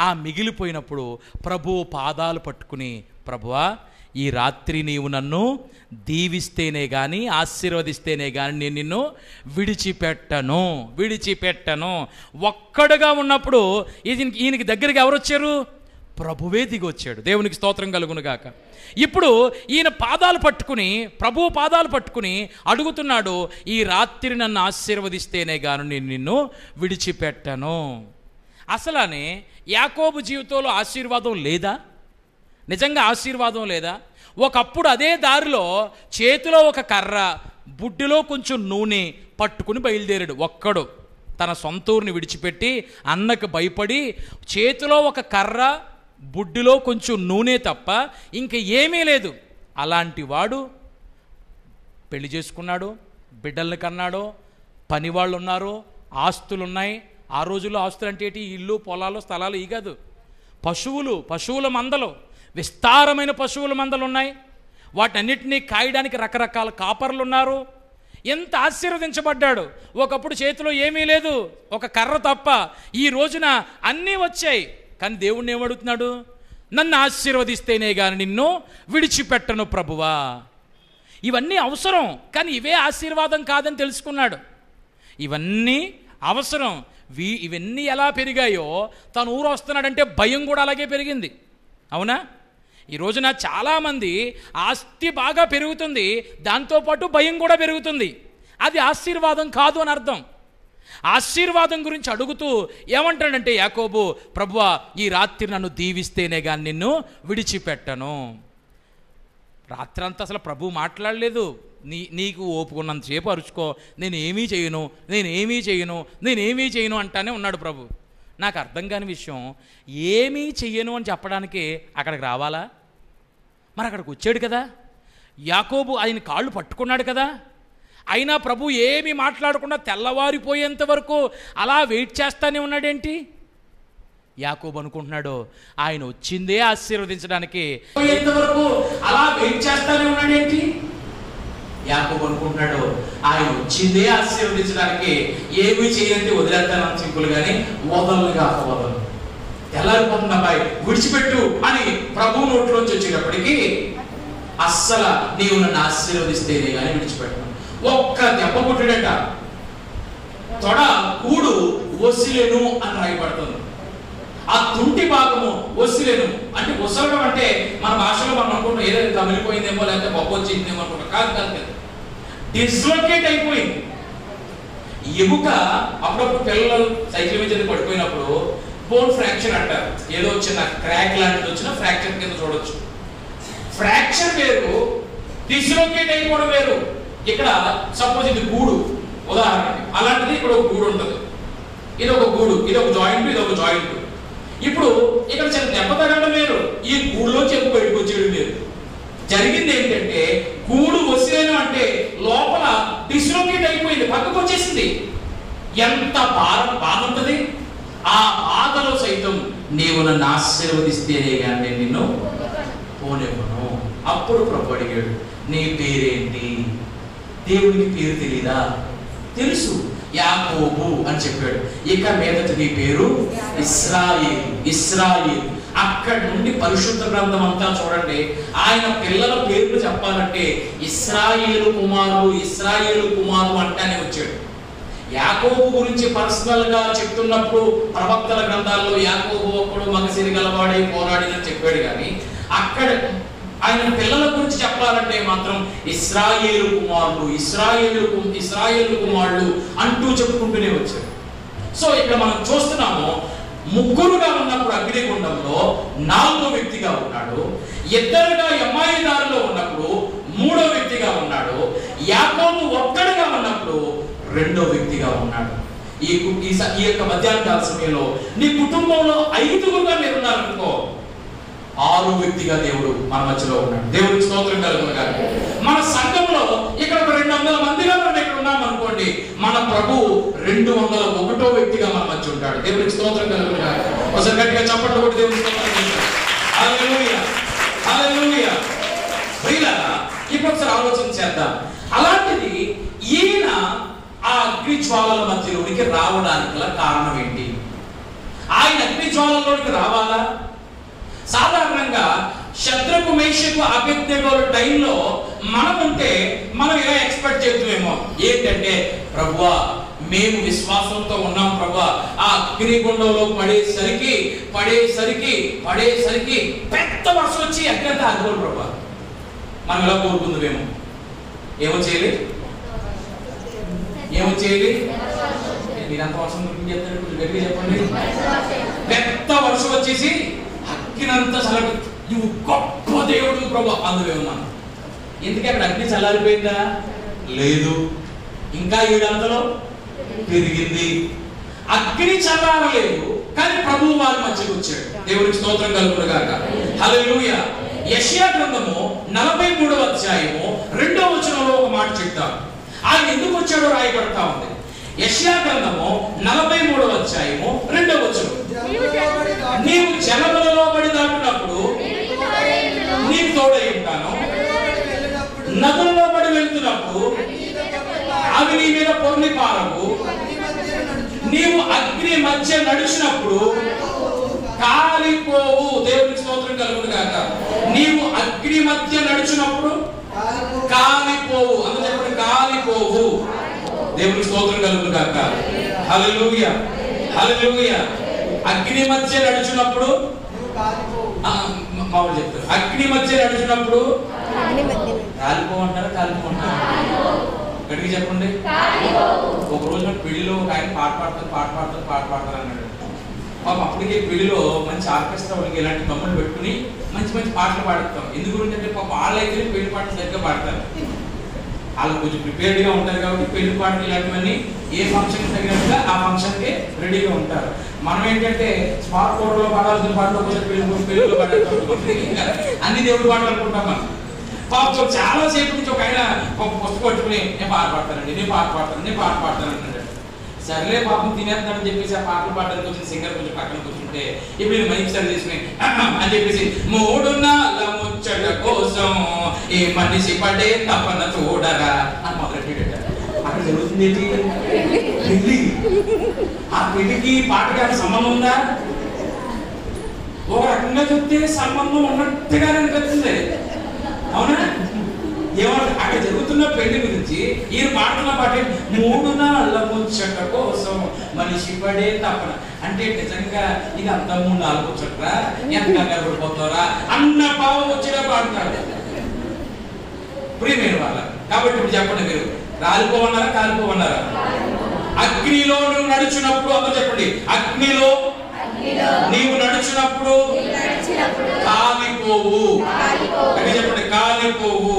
ఆ మిగిలిపోయినప్పుడు ప్రభు పాదాలు పట్టుకుని, ప్రభువా ఈ రాత్రి నీవు నన్ను దీవిస్తేనే కానీ, ఆశీర్వదిస్తేనే కానీ నేను నిన్ను విడిచిపెట్టను. ఒక్కడుగా ఉన్నప్పుడు ఈయనకి దగ్గరికి ఎవరు వచ్చారు? ప్రభువే దిగి వచ్చాడు. దేవునికి స్తోత్రం కలుగును గాక. ఇప్పుడు ఈయన పాదాలు పట్టుకుని, ప్రభువు పాదాలు పట్టుకుని అడుగుతున్నాడు, ఈ రాత్రి నన్ను ఆశీర్వదిస్తేనే గాను నేను నిన్ను విడిచిపెట్టను. అసలానే యాకోబు జీవితంలో ఆశీర్వాదం లేదా? నిజంగా ఆశీర్వాదం లేదా? ఒకప్పుడు అదే దారిలో చేతిలో ఒక కర్ర, బుడ్డిలో కొంచెం నూనె పట్టుకుని బయలుదేరాడు. ఒక్కడు తన సొంత ఊరిని విడిచిపెట్టి అన్నకు భయపడి చేతిలో ఒక కర్ర, బుడ్డిలో కొంచెం నూనె తప్ప ఇంక ఏమీ లేదు. అలాంటి వాడు పెళ్లి చేసుకున్నాడు, బిడ్డల్ని కన్నాడు, పనివాళ్ళు ఉన్నారు, ఆస్తులు ఉన్నాయి. ఆ రోజుల్లో ఆస్తులు అంటే ఏంటి? ఇల్లు, పొలాలు, స్థలాలు ఈ కాదు, పశువుల మందలు, విస్తారమైన పశువుల మందలు ఉన్నాయి. వాటన్నిటినీ కాయడానికి రకరకాల కాపర్లు ఉన్నారు. ఎంత ఆశీర్వదించబడ్డాడు. ఒకప్పుడు చేతిలో ఏమీ లేదు, ఒక కర్ర తప్ప. ఈ రోజున అన్నీ వచ్చాయి. కానీ దేవుణ్ణి ఏమడుగుతున్నాడు? నన్ను ఆశీర్వదిస్తేనే కానీ నిన్ను విడిచిపెట్టను ప్రభువా. ఇవన్నీ అవసరం, కానీ ఇవే ఆశీర్వాదం కాదని తెలుసుకున్నాడు. ఇవన్నీ అవసరం. ఇవన్నీ ఎలా పెరిగాయో తను ఊరు వస్తున్నాడంటే భయం కూడా అలాగే పెరిగింది. అవునా? ఈ రోజున చాలామంది ఆస్తి బాగా పెరుగుతుంది, దాంతోపాటు భయం కూడా పెరుగుతుంది. అది ఆశీర్వాదం కాదు అని అర్థం. ఆశీర్వాదం గురించి అడుగుతూ ఏమంటాడంటే యాకోబు, ప్రభువా ఈ రాత్రి నన్ను దీవిస్తేనే కానీ నిన్ను విడిచిపెట్టను. రాత్రంతా అసలు ప్రభు మాట్లాడలేదు. నీకు ఓపుకున్నంతసేపు అరుచుకో, నేనేమీ చేయను అంటానే ఉన్నాడు ప్రభు. నాకు అర్థం కాని విషయం, ఏమీ చెయ్యను అని చెప్పడానికి అక్కడికి రావాలా? మరి అక్కడికి వచ్చాడు కదా, యాకోబు ఆయన కాళ్ళు పట్టుకున్నాడు కదా. అయినా ప్రభు ఏమీ మాట్లాడకుండా తెల్లవారిపోయేంత వరకు అలా వెయిట్ చేస్తానే ఉన్నాడేంటి? యాకోబు అనుకుంటున్నాడు ఆయన వచ్చిందే ఆశీర్వదించడానికి, పోయేంతవరకు అలా వెయిట్ చేస్తానే ఉన్నాడేంటి? యాకోబు అనుకుంటున్నాడు ఆయన వచ్చిందే ఆశీర్వదించడానికి, ఏమీ చేయంటే వదిలేస్తాను సింపుల్ కానీ వదలు తెల్లారిపోతున్న అబ్బాయి విడిచిపెట్టు అని ప్రభు నోట్లోంచి వచ్చేటప్పటికి అస్సలు నీవు నన్ను ఆశీర్వదిస్తేనే కానీ విడిచిపెట్టను. ఒక్క దెబ్బ కొట్టాడట. తొడ కూడు వసిలేను అని రాయబడుతుంది. ఆ తుంటి భాగము వసిలేను అంటే వసలడం అంటే మన భాషలో మనం అనుకుంటాం ఏదైతే కమిలిపోయిందేమో లేకపోతే గొప్ప వచ్చిందేమో అనుకుంటాం. కాదు, డిస్లొకేట్ అయిపోయింది. ఎముక అప్పుడప్పుడు పిల్లలు సైకిల్ మీద పడిపోయినప్పుడు బోన్ ఫ్రాక్చర్ అంటారు. ఏదో చిన్న క్రాక్ లాంటిది వచ్చిన ఫ్రాక్చర్ కింద చూడొచ్చు. ఫ్రాక్చర్ వేరు, డిస్లొకేట్ అయిపోవడం వేరు. ఇక్కడ సపోజ్ ఇది గూడు ఉదాహరణకి, అలాంటిది ఇక్కడ ఒక గూడు ఉంటుంది, ఇది ఒక గూడు, ఇది ఒక జాయింట్, ఇది ఒక జాయింట్. ఇప్పుడు ఇక్కడ చిన్న దెబ్బ తగలడం వేరు, ఈ గూడులో చెప్పు బయటకు వచ్చేయడం వేరు. జరిగింది ఏంటంటే గూడు వసేను అంటే లోపల డిస్లొకేట్ అయిపోయింది, పక్కకు వచ్చేసింది. ఎంత బాధ ఉంటుంది. ఆ బాధలో సైతం నీవు నన్ను ఆశీర్వదిస్తేనే కానీ నేను నిన్ను పోనివ్వను. అప్పుడు ప్రభు అడిగాడు, నీ పేరేంటి? దేవునికి పేరు తెలీదా? తెలుసు, యాకోబు అని చెప్పాడు. ఇక మీదట నీ పేరు ఇశ్రాయేలు. అక్కడి నుండి పరిశుద్ధ గ్రంథం అంతా చూడండి, ఆయన పిల్లల పేర్లు చెప్పాలంటే ఇశ్రాయేలు కుమారులు అంటానే వచ్చాడు. యాకోబు గురించి పర్సనల్ గా చెప్తున్నప్పుడు ప్రవక్తల గ్రంథాల్లో యాకోబు ఒకడు మగసిరి గలవాడై పోరాడినని చెప్పాడు. కానీ అక్కడ ఆయన పిల్లల గురించి చెప్పాలంటే మాత్రం ఇశ్రాయేలు కుమారులు అంటూ చెప్పుకుంటూనే వచ్చాడు. సో ఇక్కడ మనం చూస్తున్నాము, ముగ్గురుగా ఉన్నప్పుడు అగ్నిగుండంలో 4వ వ్యక్తిగా ఉన్నాడు. 2గా ఎమ్మాయి దారిలో ఉన్నప్పుడు మూడో వ్యక్తిగా ఉన్నాడు. యాకోబు ఒక్కడిగా ఉన్నప్పుడు రెండో వ్యక్తిగా ఉన్నాడు. ఈ యొక్క మధ్యాహ్న కాల సమయంలో నీ కుటుంబంలో 5గురుగా మీరు ఉన్నారనుకో, 6 వ్యక్తిగా దేవుడు మన మధ్యలో ఉన్నాడు. దేవుడికి స్తోత్రం కలుగునుగాక. మన సంఘంలో ఇక్కడ ఒక 200 మందిగా మనం ఇక్కడ ఉన్నాం అనుకోండి, మన ప్రభు 201వ వ్యక్తిగా మన మధ్య ఉంటాడు. దేవుడికి స్తోత్రం కలుగునుగాక. ఒకసారి గట్టిగా చప్పట్లు కొట్టి దేవుడికి స్తోత్రం కలుగునుగాక. హల్లెలూయా, హల్లెలూయా. ప్రియులారా, ఇప్పుడు ఒకసారి ఆలోచన చేద్దాం. అలాంటిది ఈయన ఆ అగ్ని జ్వాలల మధ్యలోనికి రావడానికి గల కారణం ఏంటి? ఆయన అగ్ని జ్వాలలోనికి రావాలా? సాధారణంగా శత్రుకు మేషకు అబేద్నెగో టైంలో మనం ఉంటే మనం ఇలా ఎక్స్పెక్ట్ చేద్దామేమో, ఏంటంటే ప్రభువా మేము విశ్వాసంతో ఉన్నాం ప్రభువా, ఆ అగ్నిగుండంలో పడేసరికి పెద్ద వర్షం వచ్చి అగ్ని అంతా ఆగిపోదు ప్రభువా, మనం ఇలా కోరుకుందామేమో. ఏమో చేయాలి? మీరంత వర్షం గురించి చెప్తారు, కొంచెం గట్టిగా చెప్పండి. పెద్ద వర్షం వచ్చేసి అగ్గినంతా చల్లటి, నువ్వు గొప్ప దేవుడు ప్రభు అందులో ఉన్నాను. ఎందుకు అక్కడ అగ్ని చల్లారిపోయిందా? లేదు, ఇంకా 7 పెరిగింది. అగ్ని చల్లారలేదు, కానీ ప్రభువు వారి మధ్యకు వచ్చాడు. దేవుడికి స్తోత్రం కలుగునుగాక. హల్లెలూయా. యెషయా గ్రంథము 43వ అధ్యాయము 2వ వచనంలో ఒక మాట చెప్తాం. ఆయన ఎందుకు వచ్చాడో రాయబడతా ఉంది. యెషయా గ్రంథము 43వ అధ్యాయము 2వ వచనం, నీవు జలములలో పడి దాటినప్పుడు నీకు తోడై ఉంటాను, నదులలో పడి వెళ్తున్నప్పుడు అవి నీ మీద పొర్లి పారవు, నీవు అగ్ని మధ్య నడిచినప్పుడు కాలిపోవు. దేవునికి స్తోత్రం కలుగునుగాక. నీవు అగ్ని మధ్య నడిచినప్పుడు కాలిపోవు. అందులో చెప్పండి, కాలిపోవు. దేవునికి స్తోత్రం కలుగునుగాక. హల్లెలూయా, హల్లెలూయా. అగ్ని మధ్య నడిచినప్పుడు మామూలు చెప్తారు, అగ్ని మధ్య నడిచినప్పుడు కాలిపోమంటారా కాలిపోమంటారా? గట్టిగా చెప్పండి. ఒక రోజు పెళ్లిలో ఒక ఆయన పాట పాడతారు అన్నాడు. పాపం అప్పటికే పెళ్లిలో మంచి ఆర్కెస్ట్రా వాళ్ళకి ఇలాంటి కమ్మలు పెట్టుకుని మంచి మంచి పాటలు పాడుతాం. ఎందుకు అంటే పాప వాళ్ళైతే పెళ్లి పాటలు సరిగ్గా పాడతారు, వాళ్ళు కొంచెం ప్రిపేర్డ్గా ఉంటారు కాబట్టి పెళ్లి పాటలు ఇలాంటివన్నీ ఏ ఫంక్షన్ తగినట్టుగా ఆ ఫంక్షన్కి రెడీగా ఉంటారు. మనం ఏంటంటే స్మార్ట్ ఫోన్లో పాడాల్సిన పాటలు కొంచెం పెళ్లిలో పాడాలి, అన్ని దేవుడి పాటలు అనుకుంటాం మనం. పాపం చాలా సేపు నుంచి ఒక ఆయన పుస్తకం పట్టుకుని నేను పాట పాడతాను అన్నాడు. సర్లే పాపం తినేస్తానని చెప్పేసి ఆ పాటలు పాడడానికి వచ్చిన సింగర్ కొంచెం పక్కన కూర్చుంటే ఇప్పుడు నేను మైక్ సరి చేసుకుని అని చెప్పేసి 3 నాళ్ళ ముచ్చట కోసం ఈ మనిషి పడే తపన చూడరా అని మొదలెట్టాడు. అక్కడ జరుగుతుంది ఏంటి? పెళ్లి. ఆ పెళ్లికి పాటకి సంబంధం ఉందా? ఒక రకంగా చెప్తే సంబంధం ఉన్నట్టుగానే అనిపిస్తుంది, అవునా? ఏమంటే అక్కడ జరుగుతున్న పెళ్లి గురించి ఈయన పాడుతున్న పాట 3 నాళ్ళ ముచ్చట కోసం మనిషి పడే తపన అంటే నిజంగా ఇది అంత 3 నాళ్ళ ముచ్చట్రా, ఎంత కంగారు పడిపోతారా అన్న భావం వచ్చినా పాడుతాడు ప్రియమైన వాళ్ళ. కాబట్టి ఇప్పుడు చెప్పండి, మీరు రాలిపోవన్నారా కాలిపోవన్నారా? అగ్నిలో నువ్వు నడిచినప్పుడు అందరూ చెప్పండి, అగ్నిలో నీవు నడిచినప్పుడు కాలిపోవు. చెప్పండి, కాలిపోవు.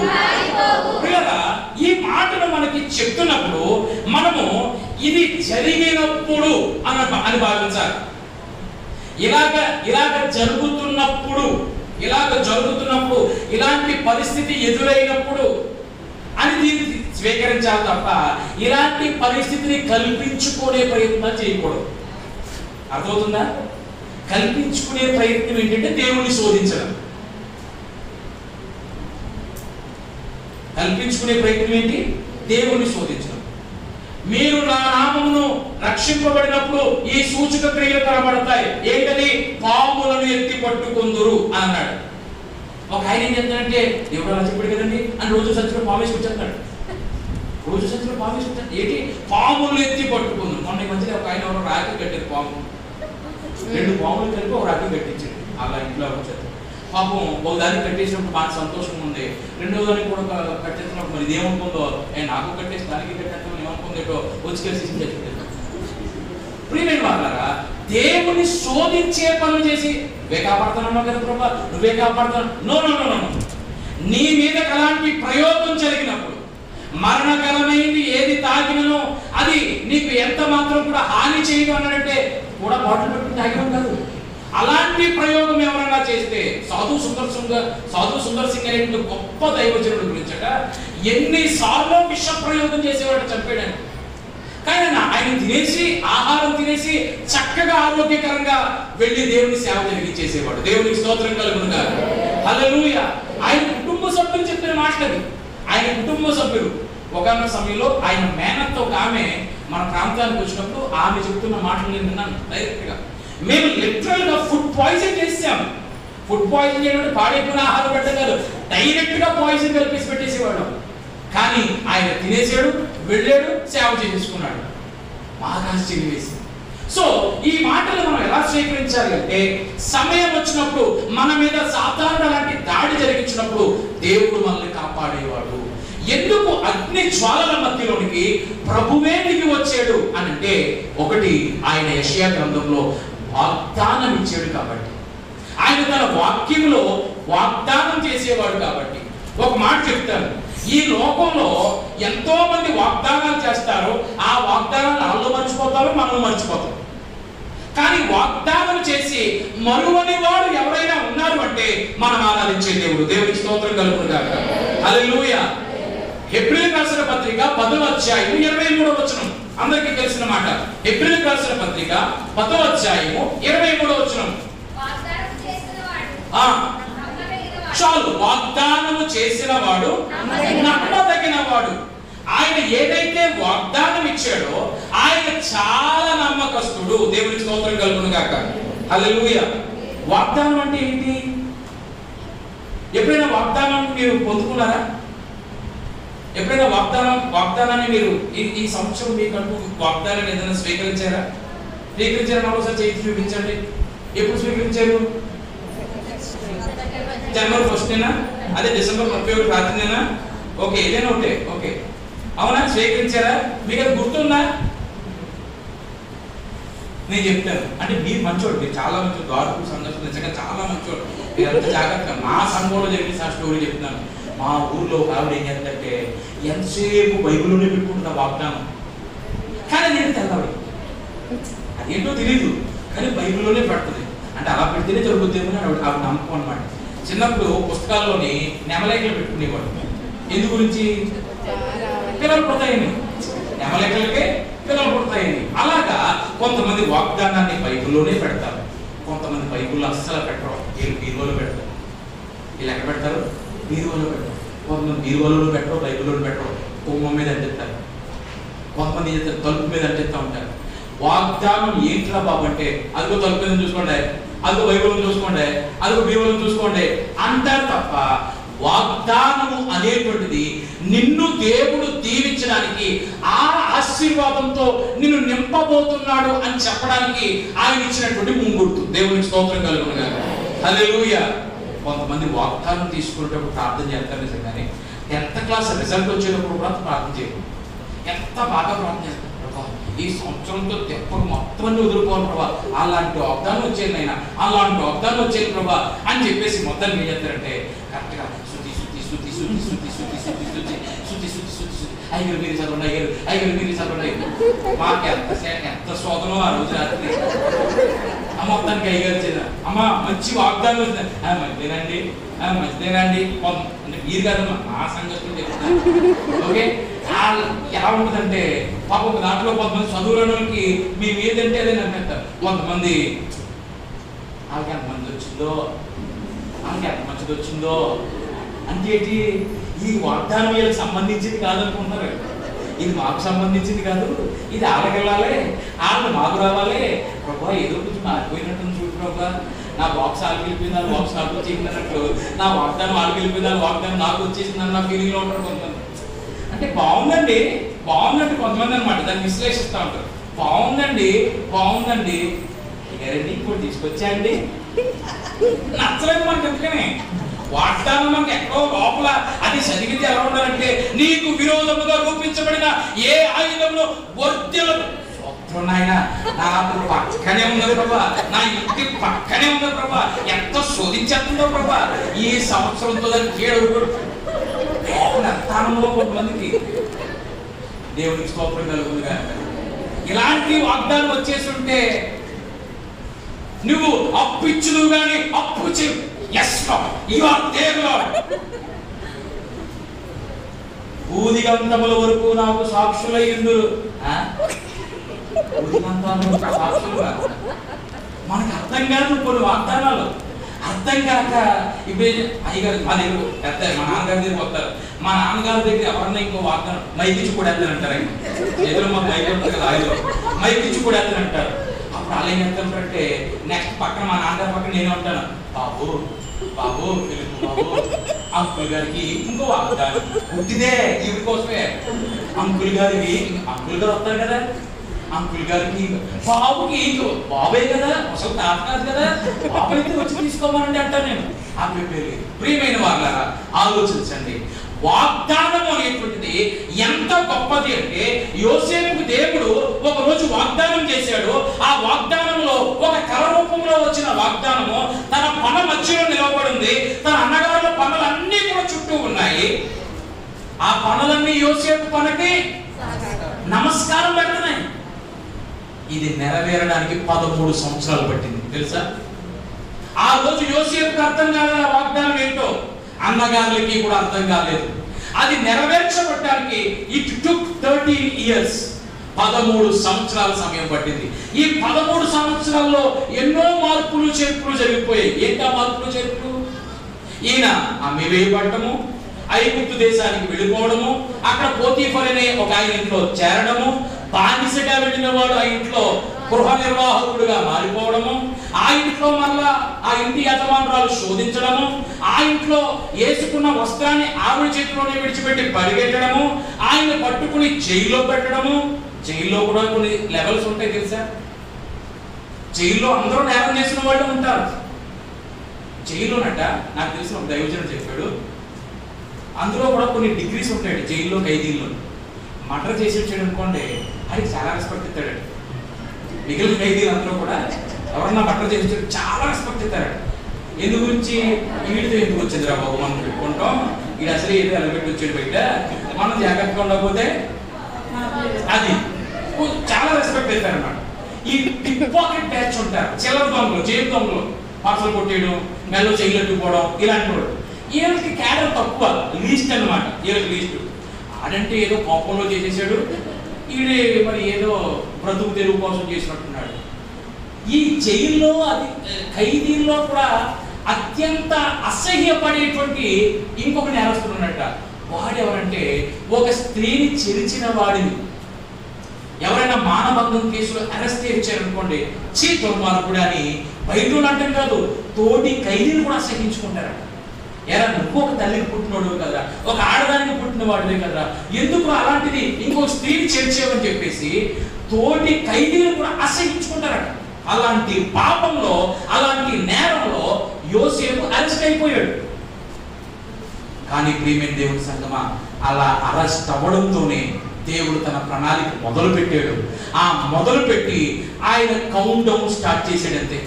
ఈ మాటను మనకి చెప్తున్నప్పుడు మనము ఇది జరిగినప్పుడు అని భావించాలి. ఇలాగ జరుగుతున్నప్పుడు ఇలాంటి పరిస్థితి ఎదురైనప్పుడు అని దీన్ని స్వీకరించాలి తప్ప ఇలాంటి పరిస్థితిని కల్పించుకునే ప్రయత్నం చేయకూడదు. అర్థమవుతుందా? కల్పించుకునే ప్రయత్నం ఏంటంటే దేవుణ్ణి శోధించడం. కల్పించుకునే ప్రయత్నం ఏంటి? దేవుణ్ణి శోధించడం. మీరు నా నామమును రక్షింపబడినప్పుడు ఈ సూచక క్రియలు కనబడతాయి. ఏంటది? పాములను ఎత్తి పట్టుకుందురు అన్నాడు. ఒక ఆయన ఏం చెప్తాడంటే దేవుడు అలా చెప్పాడు కదండి అని రోజు సచ్చిలో పాము వేసుకొచ్చేస్తాడు. ఏంటి? పాములు ఎత్తి పట్టుకుందురు. మొన్న ఈ మధ్యలో ఒక ఆయన ఎవరో రాఖీ కట్టారు, పాము 2 పాములు కలిపి ఒక రాఖీ కట్టించాడు. అలా ఇంట్లో వచ్చారు. పాపం ఒక దానికి కట్టేసినప్పుడు బాగా సంతోషంగా ఉంది, 2వ దానికి కూడా కట్టేసినప్పుడు మరి ఏమనుకుందో, నాకు కట్టేసి దానికి కట్టేస్తాం ఏమనుకుందేటో వచ్చి కలిసి చచ్చిపోయాడు. ప్రియమైన వాళ్ళారా, దేవుని శోధించే పనులు చేసి నువ్వే కాపాడుతున్నావు కదా ప్రభా, నువ్వే కాపాడుతున్నావు. నో, నీ మీద అలాంటి ప్రయోగం జరిగినప్పుడు, మరణకరమైనది ఏది తాగినో అది నీకు ఎంత మాత్రం కూడా హాని చేయదు అన్నాడంటే కూడా బాటిల్ పెట్టుకుని తాగడం కాదు. అలాంటి ప్రయోగం ఎవరైనా చేస్తే సాధు సుందర్ సింగ్ అనే గొప్ప దైవజనుడి గురించట ఎన్నిసార్లు విష ప్రయోగం చేసేవాడు, చంపాడని. కానీ ఆయన తినేసి, ఆహారం తినేసి చక్కగా ఆరోగ్యకరంగా వెళ్ళి దేవుని సేవ జరిగించేసేవాడు. దేవునికి స్తోత్రం కలుగును గాక. హల్లెలూయా. ఆయన కుటుంబ సభ్యులు చెప్పిన మాటలు. ఆయన కుటుంబ సభ్యులు ఒకనొక సమయంలో ఆయన మేనత్త ఒక ఆమె మన ప్రాంతానికి వచ్చినప్పుడు ఆమె చెప్తున్న మాటలు నేను విన్నాను డైరెక్ట్ గా. మేము లిటరల్ గా ఫుడ్ పాయిజన్ చేసాము. ఫుడ్ పాయిజన్ చేయడం పాడైపోయిన ఆహారం పెట్టడం కాదు, డైరెక్ట్ గా పాయిజన్ కలిపేసి పెట్టేసేవాడు. కానీ ఆయన తినేసాడు, వెళ్ళాడు, సేవ చేసుకున్నాడు. బాగా ఆశ్చర్యం వేసింది. సో ఈ మాటలు మనం ఎలా స్వీకరించాలి అంటే, సమయం వచ్చినప్పుడు మన మీద సాతాను లాంటి దాడి జరిగించినప్పుడు దేవుడు మనల్ని కాపాడేవాడు. ఎందుకు అగ్ని జ్వాలల మధ్యలోనికి ప్రభువే దిగి వచ్చాడు అని అంటే, ఒకటి ఆయన యెషయా గ్రంథంలో వాగ్దానం ఇచ్చాడు కాబట్టి, ఆయన తన వాక్యంలో వాగ్దానం చేసేవాడు కాబట్టి. ఒక మాట చెప్తాను, ఈ లోకంలో ఎంతో మంది వాగ్దానాలు చేస్తారు, ఆ వాగ్దానాలు వాళ్ళు మర్చిపోతారు, మనం మర్చిపోతాం. కానీ వాగ్దానం చేసి మరువని వాడు ఎవరైనా ఉన్నారు అంటే మనం ఆరాధించే దేవుడు. దేవునికి స్తోత్రం కలుగును గాక. హల్లెలూయా. హెబ్రీయులకు రాసిన పత్రిక 10వ అధ్యాయము 23వ వచనం అందరికీ తెలిసిన మాట. హెబ్రీయులకు రాసిన పత్రిక 10వ అధ్యాయము 23వ వచనం. చాలు, వాగ్దానము చేసిన వాడు నమ్మదగిన వాడు. ఆయన ఏదైతే వాగ్దానం ఇచ్చాడో ఆయన చాలా నమ్మకస్తుడు. దేవునికి స్తోత్రం కలుగును గాక. హల్లెలూయా. వాగ్దానం అంటే ఏంటి? ఎప్పుడైనా వాగ్దానం మీరు పొందుకున్నారా? ఎప్పుడైనా వాగ్దానాన్ని మీరు ఈ సంవత్సరం మీకంటూ వాగ్దానాన్ని ఏదైనా స్వీకరించారా? ఒకసారి చేసి చూపించండి. ఎప్పుడు స్వీకరించారు? జనవరి 1 అదే డిసెంబర్ 31 రాత్రినేనా? ఓకే, ఏదైనా ఒకటే. ఓకే, అవునా? స్వీకరించారా? మీకు అది గుర్తుందా? నేను చెప్తాను. అంటే మీరు మంచోడు, మీరు చాలా మంచి గాడు సంఘర్షణ నిజంగా చాలా మంచోడు. మీరు అంత జాగ్రత్తగా నా సంఘంలో జరిగిన స్టోరీ చెప్తున్నాను. మా ఊర్లో ఒక ఆవిడ ఏం చేస్తుందంటే ఎంతసేపు బైబిల్లోనే పెట్టుకుంటున్న వాగ్దానం, కానీ నేను తెల్లవాడు అదేంటో తెలీదు, కానీ బైబిల్లోనే పెడుతుంది. అంటే అలా పెడితేనే జరుగుతుందేమో ఆవిడ నమ్మకం అనమాట. చిన్నప్పుడు పుస్తకాల్లోని నెమలేకలు పెట్టుకునేవాడు. ఎందు గురించి? పిల్లలు పుడతాయని. నెమలేకలకే పిల్లలు పుడతాయని. అలాగా కొంతమంది వాగ్దానాన్ని బైబిల్లోనే పెడతారు, కొంతమంది బైబిల్లో అస్సలు పెట్టరు, వీళ్ళు బీరువాలో పెడతారు. వీళ్ళు ఎక్కడ పెడతారు? బీరువాలో పెడతారు. కొంతమంది బీరువాలో పెట్టరు, బైబిల్లో పెట్టరు, కుమ్మం మీద అంటిస్తారు. కొంతమంది తలుపు మీద అంటిస్తూ ఉంటారు. వాగ్దానం ఏంట్రా బాబు అంటే, అదిగో తలుపు మీద చూసుకోండి, అదిగో బైబిల్ చూసుకోండి, అదిగో బైబిల్ చూసుకోండి అంటారు తప్ప వాగ్దానము అనేటువంటిది నిన్ను దేవుడు దీవించడానికి, ఆ ఆశీర్వాదంతో నిన్ను నింపబోతున్నాడు అని చెప్పడానికి ఆయన ఇచ్చినటువంటి ముంగుర్తు. దేవునికి స్తోత్రం కలుగును గాక. హల్లెలూయా. కొంతమంది వాగ్దానం తీసుకునేటప్పుడు ప్రార్థన చేస్తారు నిజంగానే. 10th క్లాస్ రిజల్ట్ వచ్చేటప్పుడు కూడా ప్రార్థన చేయరు. ఎంత బాగా ప్రార్థన చేస్తారు, ఈ సంవత్సరంతో తెప్పలు మొత్తం అన్ని వదులుకోవాలి ప్రభా, అలాంటి వాగ్దానం వచ్చేది అయినా, అలాంటి వాగ్దానం వచ్చేది ప్రభా అని చెప్పేసి మొత్తాన్ని ఏం చేస్తారంటే కరెక్ట్గా అయ్యారు మీరు చదవండి, అయ్యారు మీరు చదవండి. మాకు ఎంత శోధనో ఆ రోజు రాత్రి. మొత్తానికి అయ్యారు చేద్దాం, అమ్మ మంచి వాగ్దానం వచ్చింది, మంచిదేనండి మంచిదేనండి అంటే మీరు కదమ్మా, మా సంగతులు చెప్తాను. ఓకే, ఎలా ఉంటుందంటే పాప ఒక దాంట్లో కొంతమంది చదువులకి మేము ఏదంటే అదే నమ్మేస్తారు. కొంతమంది వాళ్ళకి ఎంత మంది వచ్చిందో, వాళ్ళకి ఎంత మంచిది వచ్చిందో అంటే ఏంటి? ఈ వాగ్దానం వీళ్ళకి సంబంధించింది కాదనుకుంటున్నారు. ఇది మాకు సంబంధించింది కాదు, ఇది వాళ్ళకి వెళ్ళాలి, వాళ్ళు మాకు రావాలి. ప్రభా ఏదో కొంచెం మారిపోయినట్టు చూడు ప్రభా, నా బాక్స్ వాళ్ళకి వెళ్ళిపోయింది, ఆ బాక్స్ నాకు వచ్చేసింది అన్నట్టు, నా వాగ్దానం వాళ్ళకి వెళ్ళిపోయింది, ఆ వాగ్దానం నాకు వచ్చేసింది అన్న ఫీలింగ్లో ఉంటారు కొంతమంది. అంటే బాగుందండి కొంతమంది అనమాట, దాన్ని విశ్లేషిస్తూ ఉంటారు. బాగుందండి గారండి ఇప్పుడు తీసుకొచ్చా అండి, నచ్చలేదు మనకి. ఎందుకని వాగ్దానం మనకి ఎక్కడో లోపల అది చదివితే ఎలా ఉండాలంటే, నీకు విరోధముగా రూపించబడిన ఏ ఆయుధంలో వర్ధిల్లదు. నాయన నాకు పక్కనే ఉంది ప్రభా, నా ఇంటి పక్కనే ఉంది ప్రభా, ఎంత శోధించేస్తుందో ప్రభా, ఈ సంవత్సరంతో దాన్ని కేడు కొంతమందికి దేవునికి స్తోత్రం కలుగుతుందిగా. ఇలాంటి వాగ్దానం వచ్చేసి ఉంటే నువ్వు అప్పు ఇచ్చును కానీ అప్పు చెయ్యి. Yes lord, you are there lord. భూదిగంతముల వరకు నాకు సాక్షులై ఉందురు. సాక్షులుగా మనకు అర్థం కాదు కొన్ని వాగ్దానాలు. అర్థం కాక ఇప్పుడు అయ్యగారు మా దగ్గర పెద్ద మా నాన్నగారి దగ్గర వస్తారు. మా నాన్నగారి దగ్గర ఎవరన్నా ఇంకో వాగ్దానం మైకిచ్చి కూడా వేస్తానంటారు. ఎదురు మాకు మైక్ ఉంటుంది కదా, ఆయన మైకిచ్చి కూడా వేస్తానంటారు. అప్పుడు అలా ఏం చెప్తానంటే నెక్స్ట్ పక్కన మా నాన్నగారి పక్కన నేను ఉంటాను, బాబు బాబు తెలుగు బాబు అంకుల్ గారికి ఇంకో వాగ్దానం పుట్టిదే ఈవిడ కోసమే. అంకుల్ గారికి అంకుల్ గారు వస్తారు కదా, అంకుల్ గారికి బాబుకి బాబే కదా, అసలు తాత కాదు కదా, బాబు అయితే వచ్చి తీసుకోమనండి అంటాను నేను. ఆ పేరు ప్రియమైన వాళ్ళారా ఆలోచించండి. వాగ్దానం అనేటువంటిది ఎంత గొప్పది అంటే యోసేపుకు దేవుడు ఒక రోజు వాగ్దానం చేశాడు. ఆ వాగ్దానంలో ఒక కల రూపంలో వచ్చిన వాగ్దానము తన పన మధ్యలో నిలబడింది. తన అన్నగారుల పనులన్నీ కూడా చుట్టూ ఉన్నాయి. ఆ పనులన్నీ యోసేపు పనకి నమస్కారం పెడుతున్నాయి. ఇది నెరవేరడానికి 13 సంవత్సరాలు పట్టింది తెలుసా. ఆ రోజు యోసేపుకి అర్థం కాలేదు ఆ వాగ్దానం ఏంటో, అన్నగారులకి కూడా అర్థం కాలేదు. అది నెరవేర్చబడటానికి ఇట్ టుక్ 13 years, 13 సంవత్సరాల సమయం పట్టింది. ఈ 13 సంవత్సరాల్లో ఎన్నో మార్పులు చేర్పులు జరిగిపోయాయి. ఏంటా మార్పులు చేర్పులు? ఈయన అమ్మివేయబడటము, ఐగుప్తు దేశానికి వెళ్ళిపోవడము, అక్కడ పోతీఫర్ అనే ఒక ఆయన ఇంట్లో చేరడము, బానిసగా వెళ్ళిన వాడు ఆ ఇంట్లో గృహ నిర్వాహకుడుగా మారిపోవడము, ఆ ఇంట్లో మళ్ళా ఆ ఇంటి యజమానురాలు శోధించడము, ఆ ఇంట్లో వేసుకున్న వస్త్రాన్ని ఆవిడ చేతిలోనే విడిచిపెట్టి పరిగెట్టడము, ఆయన పట్టుకుని జైల్లో పెట్టడము. జైల్లో కూడా కొన్ని లెవెల్స్ ఉంటాయి తెలుసా. జైల్లో అందరూ నేరం చేసిన వాళ్ళు ఉంటారు. జైల్లోనట నాకు తెలిసిన ఒక దైవజనుడు చెప్పాడు, అందులో కూడా కొన్ని డిగ్రీస్ ఉంటాయి జైల్లో ఖైదీల్లో. మర్డర్ చేసి వచ్చాడు అనుకోండి, అది చాలా రెస్పెక్ట్ ఇస్తాడు. మిగిలిన ఖైదీలు అందరూ కూడా ఎవరన్నా మర్డర్ చేసి వచ్చాడు చాలా రెస్పెక్ట్ ఇస్తాడు. ఎందు గురించి వీడితో ఎందుకు వచ్చింది రా బాబు మనం పెట్టుకుంటాం, ఇది అసలు ఏదో ఎలబెట్టి వచ్చాడు బయట, మనం జాగ్రత్తగా ఉండకపోతే అది చాలా రెస్పెక్ట్ ఇస్తారు అన్నమాట. ఈ పిక్ పాకెట్ బ్యాచ్ ఉంటారు, చిల్లర దొంగలు, జైలు దొంగలు, పార్సల్ కొట్టేయడం, మెల్లో చేయలేకపోవడం, ఇలాంటి వాడు. వీళ్ళకి క్యాడర్ తక్కువ, లీస్ట్ అన్నమాట. వీళ్ళకి లీస్ట్ ఆడంటే ఏదో కోపంలో చేసేసాడు, ఈడే మరి ఏదో బ్రతుకు తెరువు కోసం చేసినట్టున్నాడు. ఈ జైల్లో అది ఖైదీల్లో కూడా అత్యంత అసహ్యపడేటువంటి ఇంకొక నేరస్తుడు ఉన్నట్ట. వాడెవరంటే ఒక స్త్రీని చెరిచిన వాడిని ఎవరైనా మానభంగం కేసులో అరెస్ట్ చేయించారనుకోండి, చీ దుర్మార్గుడు అని బయట అంటే కాదు, తోటి ఖైదీలు కూడా అసహించుకుంటారట. ఎరా నువ్వు ఒక తల్లికి పుట్టినోడు కదా, ఒక ఆడదానికి పుట్టిన వాడివే కదా, ఎందుకు అలాంటిది ఇంకో స్త్రీని చేర్చేవని చెప్పేసి తోటి ఖైదీలు కూడా అసహించుకుంటారట. అలాంటి పాపంలో, అలాంటి నేరంలో యోసేపు అరెస్ట్ అయిపోయాడు. కానీ ప్రియమైన దేవుని సంగమా, అలా అరెస్ట్ అవ్వడంతోనే దేవుడు తన ప్రణాళిక మొదలు పెట్టాడు. ఆ మొదలు పెట్టి ఆయన కౌంట్ డౌన్ స్టార్ట్ చేశాడు. అంతే,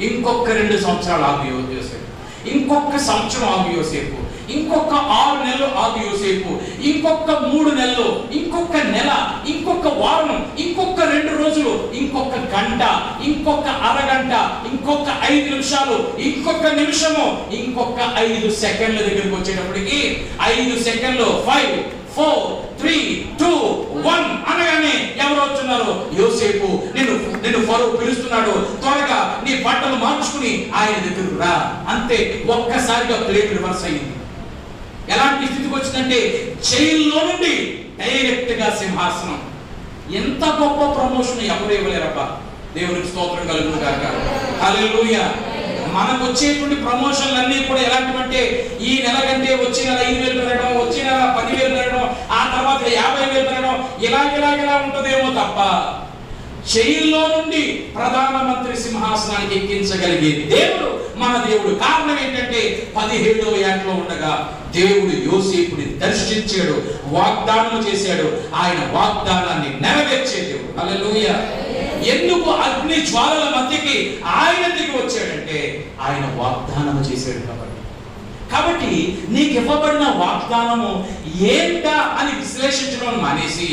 ఇంకొక 2 సంవత్సరాలు ఆగు యోసేపు, ఇంకొక సంవత్సరం ఆగు యోసేపు, ఇంకొక 6 నెలలు ఆగు యోసేపు, ఇంకొక 3 నెలలు, ఇంకొక నెల, ఇంకొక వారం, ఇంకొక 2 రోజులు, ఇంకొక గంట, ఇంకొక అరగంట, ఇంకొక 5 నిమిషాలు, ఇంకొక నిమిషము, ఇంకొక 5 సెకండ్ల దగ్గరికి వచ్చేటప్పటికి 5 సెకండ్లు 5, 4, 3, 2, 1 అనగానే ఎవరు వచ్చున్నారు? యోసేపు, నిన్ను ఫరో పిలుస్తున్నాడు, త్వరగా నీ బట్టలు మార్చుకుని ఆయన దగ్గరకు రా. అంతే, ఒక్కసారిగా ప్లేట్ రివర్స్ అయింది. ఎలాంటి స్థితికి వచ్చిందంటే జైల్లో నుండి డైరెక్ట్ గా సింహాసనం. ఎంత గొప్ప ప్రమోషన్ ఎవరు ఇవ్వలేరబ్బా. దేవునికి స్తోత్రం కలుగును గాక. హల్లెలూయా. మనకు వచ్చేటువంటి ప్రమోషన్లు అన్నీ కూడా ఎలాంటివంటే ఈ నెల కంటే వచ్చే నెల 5,000 పెరగడం, వచ్చే నెల 10,000 పెరగడం, ఆ తర్వాత 50,000 పెరగడం, ఇలా ఉంటుందేమో తప్ప జైల్లో నుండి ప్రధానమంత్రి సింహాసనానికి ఎక్కించగలిగే దేవుడు మన దేవుడు. కారణం ఏంటంటే 17వ ఏటలో ఉండగా దేవుడు యోసేపుని దర్శించాడు, వాగ్దానం చేశాడు. ఆయన వాగ్దానాన్ని నెరవేర్చే దేవుడు. హల్లెలూయా. ఎందుకు అగ్ని జ్వాలల మధ్యకి ఆయన దిగి వచ్చాడంటే ఆయన వాగ్దానం చేశాడు కాబట్టి నీకు ఇవ్వబడిన వాగ్దానము ఏంటా అని విశ్లేషించడం మానేసి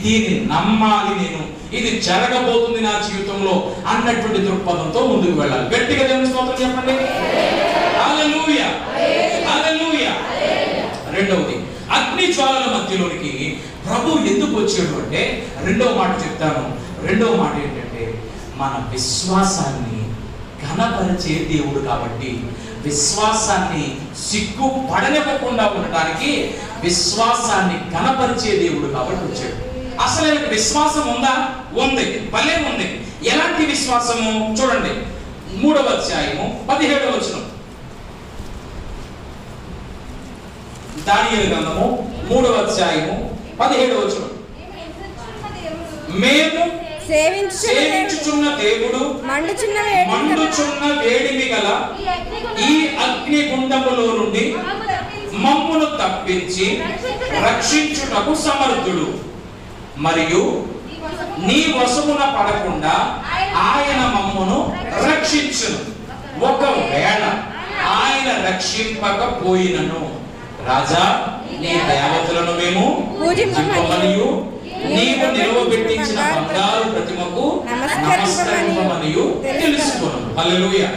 దీన్ని నమ్మాలి, నేను ఇది జరగబోతుంది నా జీవితంలో అన్నటువంటి దృక్పథంతో ముందుకు వెళ్ళాలి. గట్టిగా దేవుని స్తోత్రం చెప్పండి. హల్లెలూయా, హల్లెలూయా. రెండవది, అగ్ని జ్వాలల మధ్యలోనికి ప్రభు ఎందుకు వచ్చాడు అంటే రెండవ మాట చెప్తాను. రెండవ మాట ఏంటంటే మన విశ్వాసాన్ని ఘనపరిచే దేవుడు కాబట్టి విశ్వాసాన్ని సిగ్గుపడనివ్వకుండా ఉండడానికి విశ్వాసాన్ని ఘనపరిచే దేవుడు కాబట్టి వచ్చాడు. అసలు విశ్వాసం ఉందా? ఉంది, భలే ఉంది. ఎలాంటి విశ్వాసము చూడండి, 3వ అధ్యాయము 17వ వచనం. దానియేలు గ్రంథము 3వ అధ్యాయము 17వ వచనం. మేము సేవించుచున్న దేవుడు మండుచున్న వేడిమి గల ఈ అగ్ని గుండములో నుండి మమ్మును తప్పించి రక్షించుటకు సమర్థుడు, మరియు నీ వశమున పడకుండా ఆయన మమ్మును రక్షించును. ఒకవేళ ఆయన రక్షింపకపోయినను రాజా నీ దేవతలను మేము పూజింపమనియు నీవు నిలవబెట్టించిన బంగారు ప్రతిమకు నమస్కరింపమనియు తెలుసుకొను. హల్లెలూయా.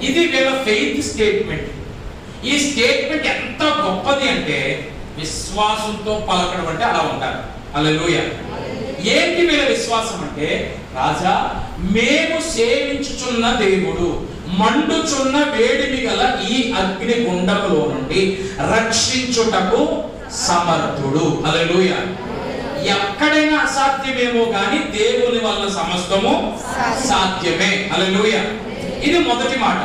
ఇది వీళ్ళ ఫెయిత్ స్టేట్మెంట్. ఈ స్టేట్మెంట్ ఎంత గొప్పది అంటే విశ్వాసంతో పలకడం అంటే అలా ఉంటారు. హల్లెలూయా. ఏంటి వీళ్ళ విశ్వాసం అంటే రాజా మేము సేవించుచున్న దేవుడు మండుచున్న వేడిమి గల ఈ అగ్ని గుండములో నుండి రక్షించుటకు సమర్థుడు. హల్లెలూయా. ఎక్కడైనా అసాధ్యమేమో కానీ దేవుని వల్ల సమస్తము సాధ్యమే. హల్లెలూయా. ఇది మొదటి మాట.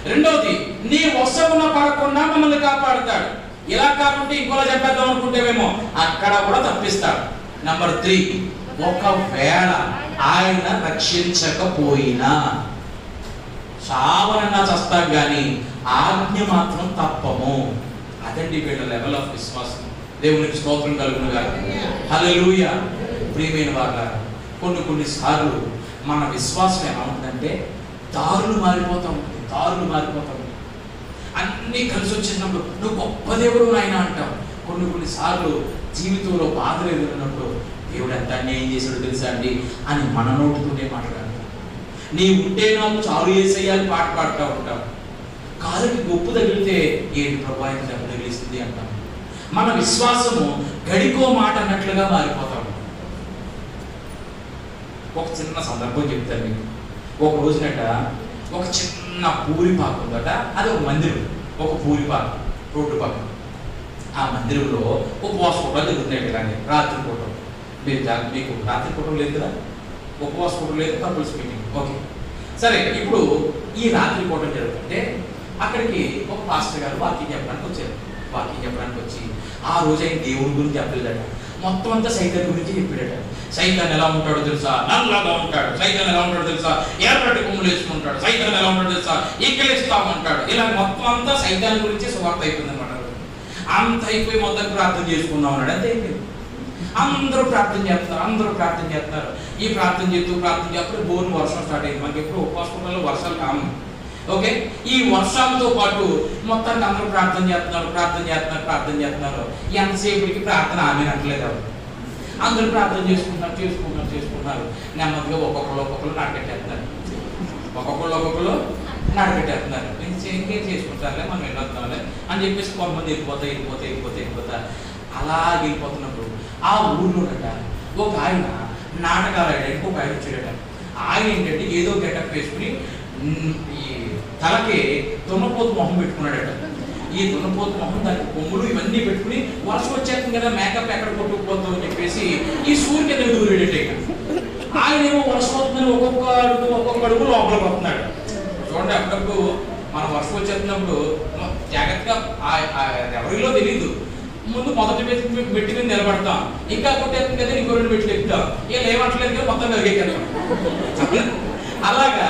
రెండోది, నీ వశమున పడకుండా మమ్మల్ని కాపాడుతాడు. ఇలా కాకుంటే ఇంకోలా చెప్పేద్దాం అనుకుంటేమేమో అక్కడ కూడా తప్పిస్తాడు. నంబర్ 3, ఒకవేళ ఆయన రక్షించకపోయినా చావనన్నా చస్తాం కానీ ఆజ్ఞ మాత్రం తప్పము. అదండి వీళ్ళ లెవెల్ ఆఫ్ విశ్వాసం. దేవునికి స్తోత్రం కలుగును గాక. హల్లెలూయా. ప్రియమైన వారులారా, కొన్ని సార్లు మన విశ్వాసం ఎలా ఉంటుందంటే దారులు మారిపోతా ఉంటుంది, దారులు మారిపోతా ఉంటుంది. అన్నీ కలిసి వచ్చినప్పుడు నువ్వు గొప్ప దేవుడు నాయన అంటాం. కొన్ని సార్లు జీవితంలో బాధలు ఎదురున్నప్పుడు దేవుడు ఎంత అన్యాయం చేశాడో తెలుసా అండి అని మన నోటితోనే మాట్లాడతాం. నీ ఉంటే నాకు చాలు చేసేయాలి పాట పాడుతూ ఉంటాం. కాలుకి గొప్ప తగిలితే ఏంటి ప్రభా ఇంత దెబ్బ తగిలిస్తుంది అంటాం. మన విశ్వాసము గడికో మాట అన్నట్లుగా మారిపోతాం. ఒక చిన్న సందర్భం చెప్తాను మీకు. ఒక రోజునట ఒక చిన్న పూరిపాకు ఉందట. అది ఒక మందిరం, ఒక పూరిపాకు రోడ్డు పక్కన. ఆ మందిరంలో ఉపవాస పూటలు జరుగుతున్నాయి. ఇలాగే రాత్రి పూట మీకు రాత్రి పూట లేదు కదా, ఉపవాస పూట లేదు, కపుల్స్ మీటింగ్. ఓకే సరే, ఇప్పుడు ఈ రాత్రి పూట జరుగుతుంటే అక్కడికి ఒక పాస్టర్ గారు వాక్యం చెప్పడానికి వచ్చారు. వాక్యం చెప్పడానికి వచ్చి ఆ రోజు ఆయన దేవుడి గురించి చెప్పలేదట, మొత్తం అంతా సైతాన్ గురించి చెప్పాడట. సైతాన్ ఎలా ఉంటాడో తెలుసా? నల్లగా ఉంటాడు. సైతాన్ ఎలా ఉంటాడో తెలుసా? ఎర్రటి కొమ్ములు వేసుకుంటాడు. సైతాన్ ఎలా ఉంటాడో తెలుసా? ఈకలేస్తా ఉంటాడు. ఇలా మొత్తం అంతా సైతాన్ గురించి సువార్త అయిపోయింది అనమాట. అంత అయిపోయి మొత్తం ప్రార్థన చేసుకున్నాం అన్నాడు. అంతే అయిపోయింది. అందరూ ప్రార్థన చేస్తున్నారు. ఈ ప్రార్థన చేస్తూ బోర్ను వర్షం స్టార్ట్ అయింది. మనకి ఎప్పుడు ఉపవాసంలో వర్షాలు కాము. ఓకే, ఈ వర్షాలతో పాటు మొత్తానికి అందరూ ప్రార్థన చేస్తున్నారు. ఎంతసేపటికి ప్రార్థన ఆమె అనట్లేదు. అందరూ ప్రార్థన చేసుకుంటున్నారు. నెమ్మదిగా ఒక్కొక్కరు నడకెట్టేస్తున్నారు. ఇంకేం చేసుకుంటారులే, మనం వెళ్ళొద్దాంలే అని చెప్పేసి కొంతమంది వెళ్ళిపోతా అలా వెళ్ళిపోతున్నప్పుడు ఆ ఊర్లోనట ఒక ఆయన నాటకాలు ఆడడానికి ఒక ఆయన వచ్చాడట. ఆయన ఏంటంటే ఏదో గెటప్ వేసుకుని ఈ తలకి దున్నపోతు మొహం పెట్టుకున్నాడట. ఈ దున్నపోతు మొహం దానికి కొమ్ములు ఇవన్నీ పెట్టుకుని వర్షం వచ్చేస్తుంది కదా, మేకప్ ఎక్కడ కొట్టుకుపోతాం అని చెప్పేసి ఈ సూర్యుని కింద దూరేడట. ఆయన ఏమో వర్షం వస్తుందని ఒక్కొక్క అడుగు లోపలికి వస్తున్నాడు. చూడండి, అప్పుడప్పుడు మనం వర్షం వచ్చేస్తున్నప్పుడు జాగ్రత్తగా ఎవరిలో తెలియదు, ముందు మొదటి మెట్టి మీద నిలబడతాం, ఇంకా కొట్టేస్తుంది కదా ఇంకో 2 మెట్లు ఎక్కుతాం, వీళ్ళు ఏమంటలేదు కదా మొత్తం కలిగేస్తాం. అలాగా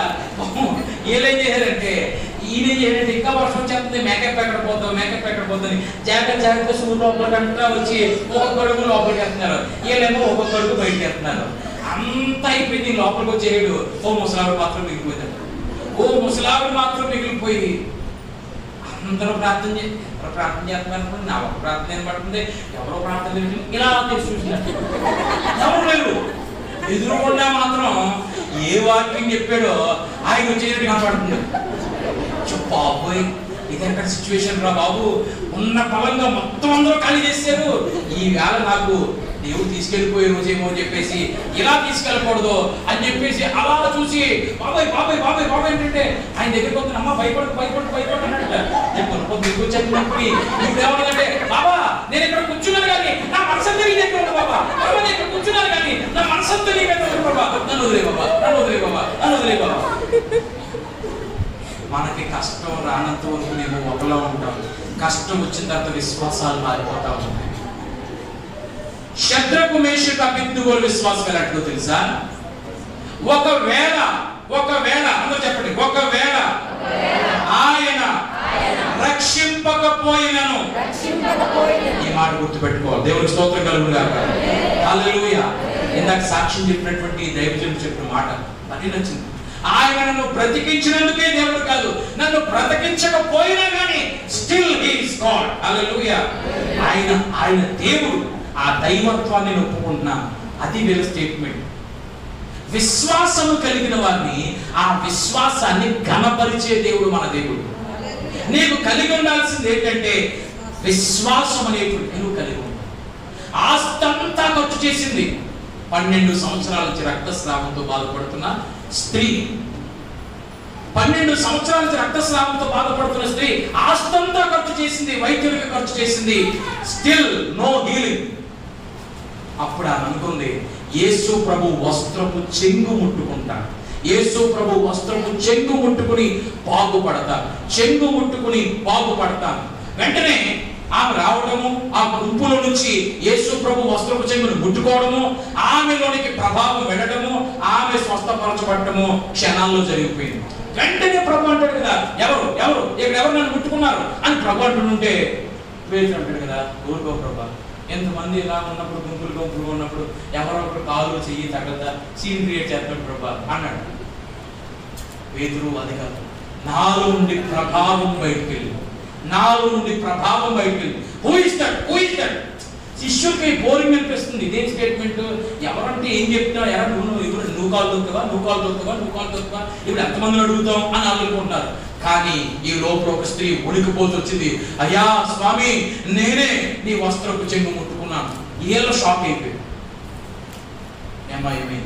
వీళ్ళు ఏం చేశారంటే ఈయన చేయాలంటే ఇంకా వర్షం వచ్చేస్తుంది, మేకప్ ఎక్కడ పోతుంది జాగ్రత్తగా సూర్యుడు లోపలికి అంతా వచ్చి ఒక్కొక్క అడుగు లోపలికి వేస్తున్నారు. వీళ్ళేమో ఒక్కొక్క అడుగు బయటకి వేస్తున్నారు. అంతా అయిపోయింది, లోపలికి వచ్చేయడు. ఓ ముసలావిడ మాత్రం మిగిలిపోయిందంట. ఓ ముసలావిడ మాత్రం మిగిలిపోయి అందరూ ప్రార్థన చేస్తున్నారు. నా ఒక ప్రార్థన ఏర్పడుతుంది, ఎవరో ప్రార్థన చేసి ఇలా చేసి చూసినట్టు ఎవరు లేరు. ఎదురుకుండా మాత్రం ఏ వాక్యం చెప్పాడో ఆయన వచ్చేటట్టు కనపడుతుంది. బాబోయ్, ఇదెక్కడ సిచ్యువేషన్ రా బాబు, ఉన్న బలంగా మొత్తం అందరూ ఖాళీ చేశారు. ఈ వేళ నాకు దేవుడు తీసుకెళ్ళిపోయే రోజేమో అని చెప్పేసి ఇలా తీసుకెళ్ళకూడదు అని చెప్పేసి అలా చూసి బాబాయ్ బాబాయ్ బాబాయ్ బాబాయ్ ఏంటంటే ఆయన దగ్గరికి వస్తుంది. అమ్మ భయపడు అన్నట్టు చెప్పినప్పుడు ఇప్పుడు ఏమన్నదంటే, బాబా నేను ఇక్కడ కూర్చున్నాను కానీ నా మనసంతా నీ దగ్గర ఉంది బాబా, బాబా నేను ఇక్కడ కూర్చున్నాను కానీ నా మనసంతా నీ దగ్గర ఉంది బాబా, నన్ను వదిలే బాబా, నన్ను వదిలే బాబా, నన్ను వదిలే బాబా. మనకి కష్టం రానంత వరకు మేము ఒకలా ఉంటాం. కష్టం వచ్చిన తర్వాత విశ్వాసాలు మారిపోతా ఉంటాయి. శద్రకు మేషకు అబేద్నెగోల విశ్వాసం ఎలాంటిదో తెలుసా? ఒకవేళ అందరూ చెప్పండి, ఒకవేళ ఆయన రక్షింపకపోయినను. ఈ మాట గుర్తుపెట్టుకోవాలి. దేవునికి స్తోత్రం కలుగును గాక. హల్లెలూయా. ఇందాక సాక్ష్యం చెప్పినటువంటి దైవజనుడు చెప్పిన మాట అది నచ్చింది. ఆయన నన్ను బ్రతికించినందుకే దేవుడు కాదు, నన్ను బ్రతికించకపోయినా కానీ స్టిల్ హి ఇస్ గాడ్. హల్లెలూయా. ఆయన దేవుడు. ఆ దైవత్వాన్ని ఒప్పుకుంటున్నా. అది వీళ్ళ స్టేట్మెంట్. విశ్వాసము కలిగిన వారిని, ఆ విశ్వాసాన్ని ఘనపరిచే దేవుడు మన దేవుడు. నీకు కలిగి ఉండాల్సింది ఏంటంటే విశ్వాసం అనేటువంటి నువ్వు కలిగి ఉంటావు. ఆస్తంతా ఖర్చు చేసింది. 12 సంవత్సరాల నుంచి రక్తస్రావంతో బాధపడుతున్న స్త్రీ, 12 సంవత్సరాల నుంచి రక్తస్రావంతో బాధపడుతున్న స్త్రీ ఆస్తంతా ఖర్చు చేసింది, వైద్యులకు ఖర్చు చేసింది. Still no healing. అప్పుడు ఆమె అనుకుంది, యేసు ప్రభు వస్త్రపు చెంగు ముట్టుకుంటా, యేసు ప్రభు వస్త్రపు చెంగు ముట్టుకుని బాగుపడతాను. వెంటనే ఆమె రావడము, ఆ గుంపుల నుంచి యేసు ప్రభు వస్త్రపు చెంగును ముట్టుకోవడము, ఆమెలోనికి ప్రభావం వెళ్ళడము, ఆమె స్వస్థపరచబడటము క్షణాల్లో జరిగిపోయింది. వెంటనే ప్రభు అంటాడు కదా, ఎవరు ఇక్కడ ఎవరు నన్ను ముట్టుకున్నారు అని ప్రభు అంటుంటే పేరు అంటాడు కదా, ఊరుకో ప్రభా, ఎంతమంది ఇలా ఉన్నప్పుడు గుంపులు ఉన్నప్పుడు ఎవరో ఒకరు కాలు చెయ్యి తగలదా సీన్ క్రియేట్ చేస్తాడు ప్రభా అన్నాడు. పేతురు అది కాదు, నాలో నుండి ప్రభావం బయటికి వెళ్ళి హూ ఇస్ దట్? శిష్యులకి బోరింగ్ అనిపిస్తుంది ఇదే స్టేట్మెంట్. ఎవరంటే ఏం చెప్తావు, ఎరా నువ్వు కాలు దొక్కుతావా, ఇప్పుడు ఎంతమందిని అడుగుతాం అని అనుకుంటున్నారు. కానీ ఈ లోపల ఒక స్త్రీ ఉడికిపోతూ వచ్చింది. అయ్యా స్వామి, నేనే నీ వస్త్రపు చెంగు ముట్టుకున్నాను. ఏళ్ళ షాక్ అయిపోయింది. ఏమైంది?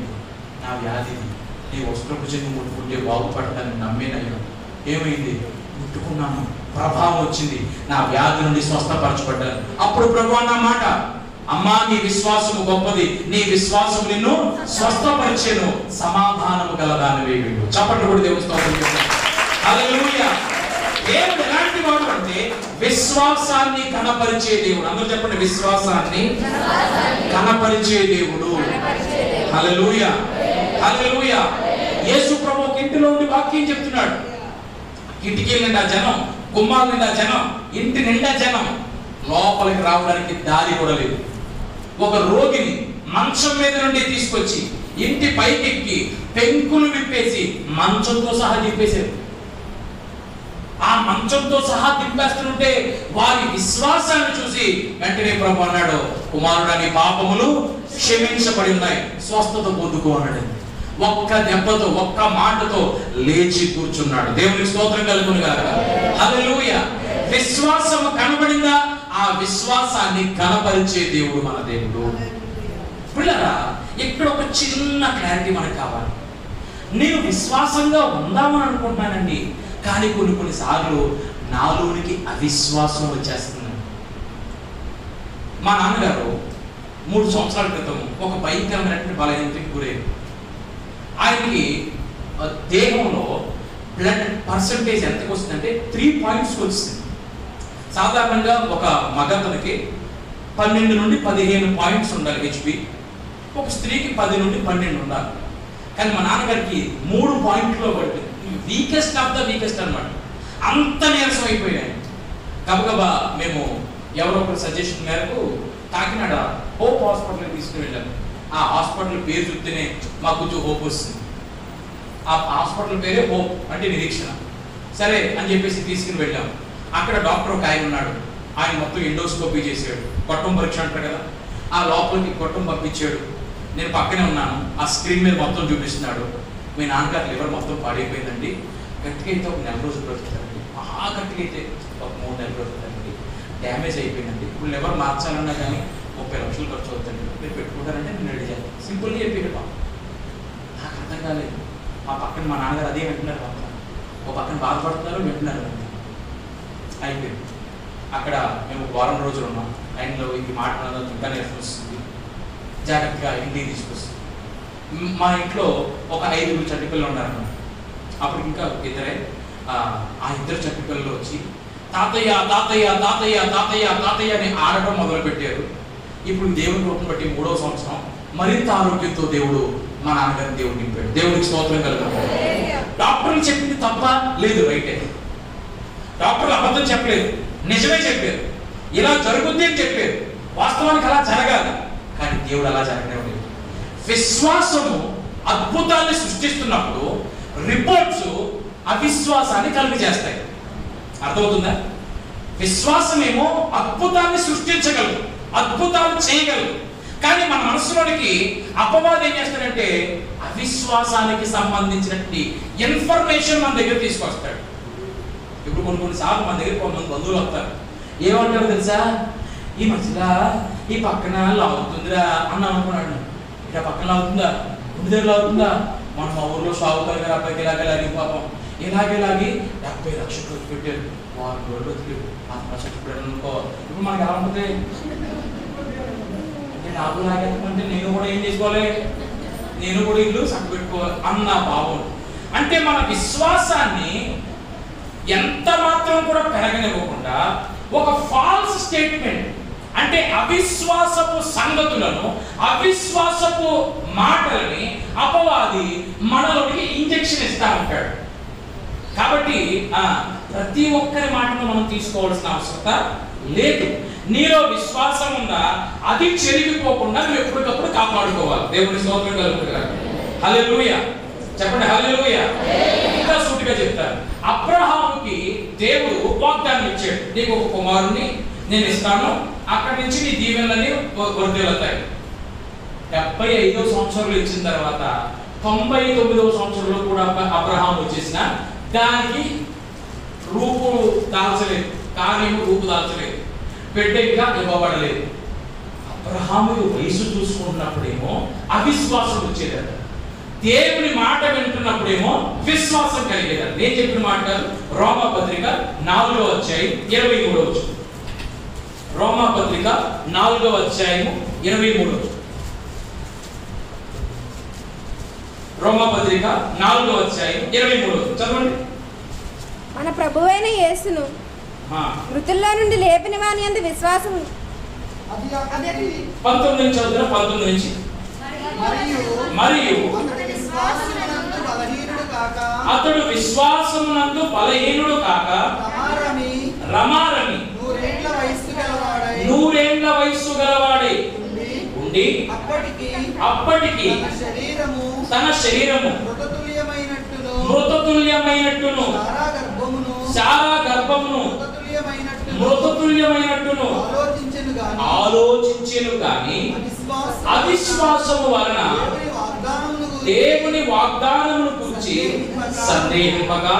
నా వ్యాధి నీ వస్త్రపు చెంగు ముట్టుకుంటే బాగుపడతాను నమ్మేనయ్యా. ఏమైంది? ముట్టుకున్నాను, ప్రభావం వచ్చింది, నా వ్యాధి నుండి స్వస్థపరచబడ్డాను. అప్పుడు ప్రభు అన్న మాట, అమ్మా నీ విశ్వాసము గొప్పది, నీ విశ్వాసము నిన్ను స్వస్థపరిచెను, సమాధానము గలదానివే వెళ్ళు. చప్పట్లు కూడా దేవుని స్తోత్రం చేస్తాను. హల్లెలూయా. దేవుడు ఎలాంటి వాడు అంటే విశ్వాసాన్ని ఘనపరిచే దేవుడు. అందరూ చెప్పండి, విశ్వాసాన్ని ఘనపరిచే దేవుడు. హల్లెలూయా, హల్లెలూయా. యేసు ప్రభు ఒక ఇంటిలో ఉండి వాక్యం చెప్తున్నాడు. కిటికీల నిండా జనం, గుమ్మాల నిండా జనం, ఇంటి నిండా జనం, లోపలికి రావడానికి దారి కూడా లేదు. ఒక రోగిని మంచం మీద నుండి తీసుకొచ్చి ఇంటి పైకెక్కి పెంకులు విప్పేసి మంచంతో సహా దింపేశారు. ఆ మంచంతో సహా దింపేస్తుంటే వారి విశ్వాసాన్ని చూసి వెంటనే ప్రభు అన్నాడు, కుమారుడా నీ పాపములు క్షమించబడి ఉన్నాయి, స్వస్థత పొందుకో అన్నాడు. ఒక్క దెబ్బతో, ఒక్క మాటతో లేచి కూర్చున్నాడు. దేవునికి స్తోత్రం కలుగును గాక. హల్లెలూయా. విశ్వాసం కనబడిందా? ఆ విశ్వాసాన్ని కనపరిచే దేవుడు మన దేవుడు. పిల్లరా, ఇక్కడ ఒక చిన్న క్లారిటీ మనకు కావాలి. నేను విశ్వాసంగా ఉందామని అనుకుంటున్నానండి, కానీ కొన్నిసార్లు నాలోనికి అవిశ్వాసం వచ్చేస్తుంది. మా నాన్నగారు 3 సంవత్సరాల క్రితం ఒక భయంకరమైనటువంటి బలహీనతకి గురయ్యారు. ఆయనకి దేహంలో బ్లడ్ పర్సంటేజ్ ఎంతకు వస్తుందంటే 3 పాయింట్స్ వచ్చింది. సాధారణంగా ఒక మగతనికి 12 నుండి 15 పాయింట్స్ ఉండాలి హెచ్పి, ఒక స్త్రీకి 10 నుండి 12 ఉండాలి. కానీ మా నాన్నగారికి 3 పాయింట్లో పడుతుంది. వీకెస్ట్ ఆఫ్ ద వీకెస్ట్ అనమాట. అంత నీరసం అయిపోయాయి. గబగబా మేము ఎవరో ఒకరి సజెషన్ మేరకు కాకినాడ హోప్ హాస్పిటల్కి తీసుకుని వెళ్ళాము. ఆ హాస్పిటల్ పేరు చూస్తేనే మాకు కొంచెం హోప్ వస్తుంది. ఆ హాస్పిటల్ పేరే హోప్, అంటే నిరీక్షణ. సరే అని చెప్పేసి తీసుకుని వెళ్ళాం. అక్కడ డాక్టర్ ఒక ఆయన ఉన్నాడు. ఆయన మొత్తం ఎండోస్కోపీ చేశాడు, కొట్టం పరీక్ష అంటారు కదా, ఆ లోపలికి కొట్టం పంపించాడు. నేను పక్కనే ఉన్నాను. ఆ స్క్రీన్ మీద మొత్తం చూపిస్తున్నాడు. మీ నాన్నగారు లివర్ మొత్తం పాడైపోయిందండి, గట్టిగా అయితే ఒక 4 రోజులు బ్రతుకుతారండి, మహా గట్టిగా అయితే ఒక 3 నెలలు బ్రతుకుతారండి, డ్యామేజ్ అయిపోయిందండి, ఇప్పుడు లివర్ మార్చాలన్నా కానీ 30 లక్షలు ఖర్చు అవుతుంది, మీరు పెట్టుకుంటారంటే నేను రెడీ చేయాలి. సింపుల్గా చెప్పాడు. నాకు అర్థం కాలేదు. మా పక్కన మా నాన్నగారు అదే వింటున్నారు, ఒక పక్కన బాధపడుతున్నారు, వింటున్నారు. అయిపోయింది. అక్కడ మేము వారం రోజులు ఉన్నాం. ఆయనలో ఈ మాట్లాడడం ఇంకా నేర్చుకొస్తుంది, జాగ్రత్తగా ఇంటికి తీసుకొస్తుంది. మా ఇంట్లో ఒక 5 చట్టిపిల్లలు ఉన్నారు. అప్పుడు ఇంకా ఇద్దరే. ఆ ఇద్దరు చట్టిపిల్లలు వచ్చి తాతయ్య తాతయ్య తాతయ్య తాతయ్య తాతయ్య అని ఆడటం మొదలుపెట్టారు. ఇప్పుడు దేవుని రూపం బట్టి 3వ సంవత్సరం మరింత ఆరోగ్యంతో దేవుడు మా నాన్నగారిని దేవుడు నింపాడు. దేవుడికి స్తోత్రం కలుగుతుంది. డాక్టర్లు చెప్పింది తప్ప లేదు, రైటే. డాక్టర్లు అబద్ధం చెప్పలేదు, నిజమే చెప్పారు. ఇలా జరుగుద్ది అని చెప్పారు. వాస్తవానికి అలా జరగాలి, కానీ దేవుడు అలా జరగలేదు. విశ్వాసము అద్భుతాన్ని సృష్టిస్తున్నప్పుడు రిపోర్ట్స్ అవిశ్వాసాన్ని కలుగు చేస్తాయి. అర్థమవుతుందా? విశ్వాసమేమో అద్భుతాన్ని సృష్టించగలదు, అద్భుతాలు చేయగలదు. కానీ మన మనసులోనికి అపవాదం ఏం చేస్తాడంటే అవిశ్వాసానికి సంబంధించినటువంటి ఇన్ఫర్మేషన్ మన దగ్గర తీసుకొస్తాడు. ఇప్పుడు కొన్నిసార్లు మన దగ్గర కొంతమంది బంధువులు వస్తారు. ఏమంటారు తెలుసా, ఈ మధ్యలో ఈ పక్కన లాగుతుందిరా అన్నాం అనుకున్నాడు. ఇక్కడ పక్కన లాగుతుందా, ఇంటి దగ్గర లాగుతుందా, మన మా ఊర్లో సాగుతారు గారు అబ్బాయికి ఇలాగే పాపం ఇలాగే 70 లక్షలు ఖర్చు పెట్టారు, 6 రోజులు బతికారు, 5 లక్షలు పెట్టారు అనుకో. ఇప్పుడు మనకి ఎలా ఉంటుంది అంటే నాకు లాగేమంటే నేను కూడా ఏం చేసుకోవాలి, నేను కూడా ఇల్లు సగ్గు పెట్టుకోవాలి అన్న భావం. అంటే మన విశ్వాసాన్ని ఎంత మాత్రం కూడా పెరగనివ్వకుండా ఒక ఫాల్స్ స్టేట్మెంట్, అంటే అవిశ్వాసపు సంగతులను, అవిశ్వాసపు మాటలని అపవాది మనలోకి ఇంజెక్షన్ ఇస్తా ఉంటాడు. కాబట్టి ప్రతి ఒక్కరి మాటను మనం తీసుకోవాల్సిన అవసరత లేదు. నీలో విశ్వాసం ఉందా, అది చెరిగిపోకుండా నువ్వు ఎప్పటికప్పుడు కాపాడుకోవాలి. దేవుని స్తోత్రం కలుగుతుంది. హల్లెలూయా చెప్పండి, హల్లెలూయా. ఇంకా సూటిగా చెప్తారు. అబ్రహాముకి దేవుడు వాగ్దానం ఇచ్చాడు, నీకు ఒక కుమారుణ్ణి నేను ఇస్తాను, అక్కడి నుంచి నీ దీవెనలని వర్ధిల్లుతాయి. 75వ సంవత్సరంలో ఇచ్చిన తర్వాత 99వ సంవత్సరంలో కూడా అబ్రహాం వచ్చేసిన దానికి రూపు దాల్చలేదు, కానేమో రూపు దాల్చలేదు, బిడ్డ ఇంకా ఇవ్వబడలేదు. అబ్రహాము వయసు చూసుకుంటున్నప్పుడేమో అవిశ్వాసం వచ్చేదట, దేవుని మాట వింటున్నప్పుడేమో విశ్వాసం కలిగేదట. నేను చెప్పిన మాట కాదు, రోమాపత్రిక 4వ అధ్యాయం 23వ వచనం. రోమాపత్రిక 4వ అధ్యాయం 23వ వచనం. రోమాపత్రిక 4వ అధ్యాయం 23వ వచనం చదవండి. మన ప్రభువైన యేసును మృతుల్లో నుండి లేపిన వాని యందు విశ్వాసం 19 నుంచి చదువుతున్నా, 19 నుంచి. మరియు అతడు విశ్వాసమునందు బలహీనుడు కాక రమారమి 100 ఏళ్ల వయస్సు గలవాడై ఉండి అప్పటికి తన శరీరము మృతతుల్యమైనట్టును శారా గర్భమును మృతతుల్యమైనట్టును ఆలోచించెను గాని అవిశ్వాసము వలన దేవుని వాగ్దానమును గురించి సందేహింపగా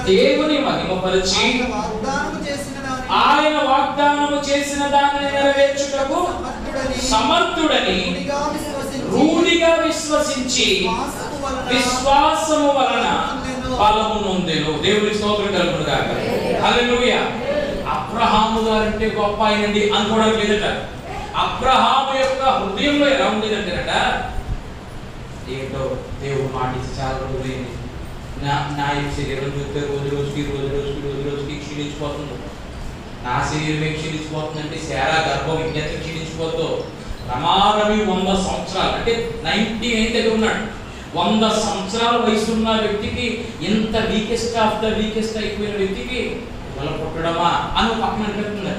దేవుని మహిమపరిచి ఆయన వాగ్దానము చేసిన దానిని నెరవేర్చుటకు సమర్థుడని రూఢిగా విశ్వసించి విశ్వాసము వలన ఫలము నొందెను. దేవుని స్తోత్రం కలుగును గాక. హల్లెలూయా. అబ్రహాము గారంటే గొప్ప ఆయనండి అనుకోవడానికి లేదట. అబ్రహాము యొక్క హృదయంలో ఎలా ఉండేదంటేనట, ఏంటో దేవుడు మాట ఇచ్చి చాలా రోజులైంది, నా ఈ శరీరం చూస్తే రోజుకి క్షీణించిపోతుంది, నా శరీరమే క్షీణించిపోతుందంటే శారా గర్భం ఇంకెంత క్షీణించిపోతుందో. రమారమి 100 సంవత్సరాలు అంటే 99 దగ్గర ఉన్నాడు. 100 సంవత్సరాల వయసు ఉన్న వ్యక్తికి, ఇంత వీకెస్ట్ ఆఫ్ ద వీకెస్ట్ అయిపోయిన వ్యక్తికి పిల్లలు పుట్టడమా అని పక్కన అనిపిస్తుంది.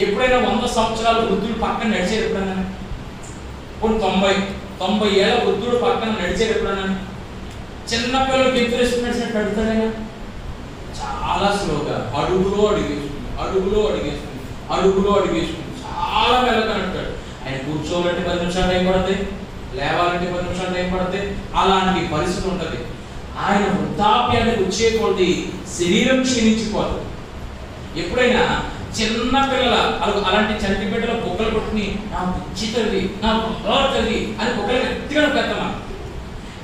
ఎప్పుడైనా 100 సంవత్సరాలు వృద్ధులు పక్కన నడిచేది ఎప్పుడైనా ఇప్పుడు 90 ఏళ్ళ వృద్ధుడు పక్కన నడిచేది ఎప్పుడన్నా చిన్న పిల్లలు గెంతులేసుకున్నట్టు నడుతాడైనా చాలా స్లోగా అడుగులో అడిగేసుకుని చాలా మెల్లగా నడుతాడు. ఆయన కూర్చోవాలంటే 10 నిమిషాలు టైం పడుతుంది, లేవాలంటే 10 నిమిషాలు టైం పడుతుంది. అలాంటి పరిస్థితి ఉంటుంది. ఆయన వృద్ధాప్యానికి వచ్చే కొద్ది శరీరం క్షీణించిపోతుంది. ఎప్పుడైనా చిన్న పిల్లల అలాంటి చంటి బిడ్డల బొక్కలు కొట్టుకుని నా బుజ్జి తల్లి, నా బంగారు తల్లి అని బొక్కలు గట్టిగా పెడతామా.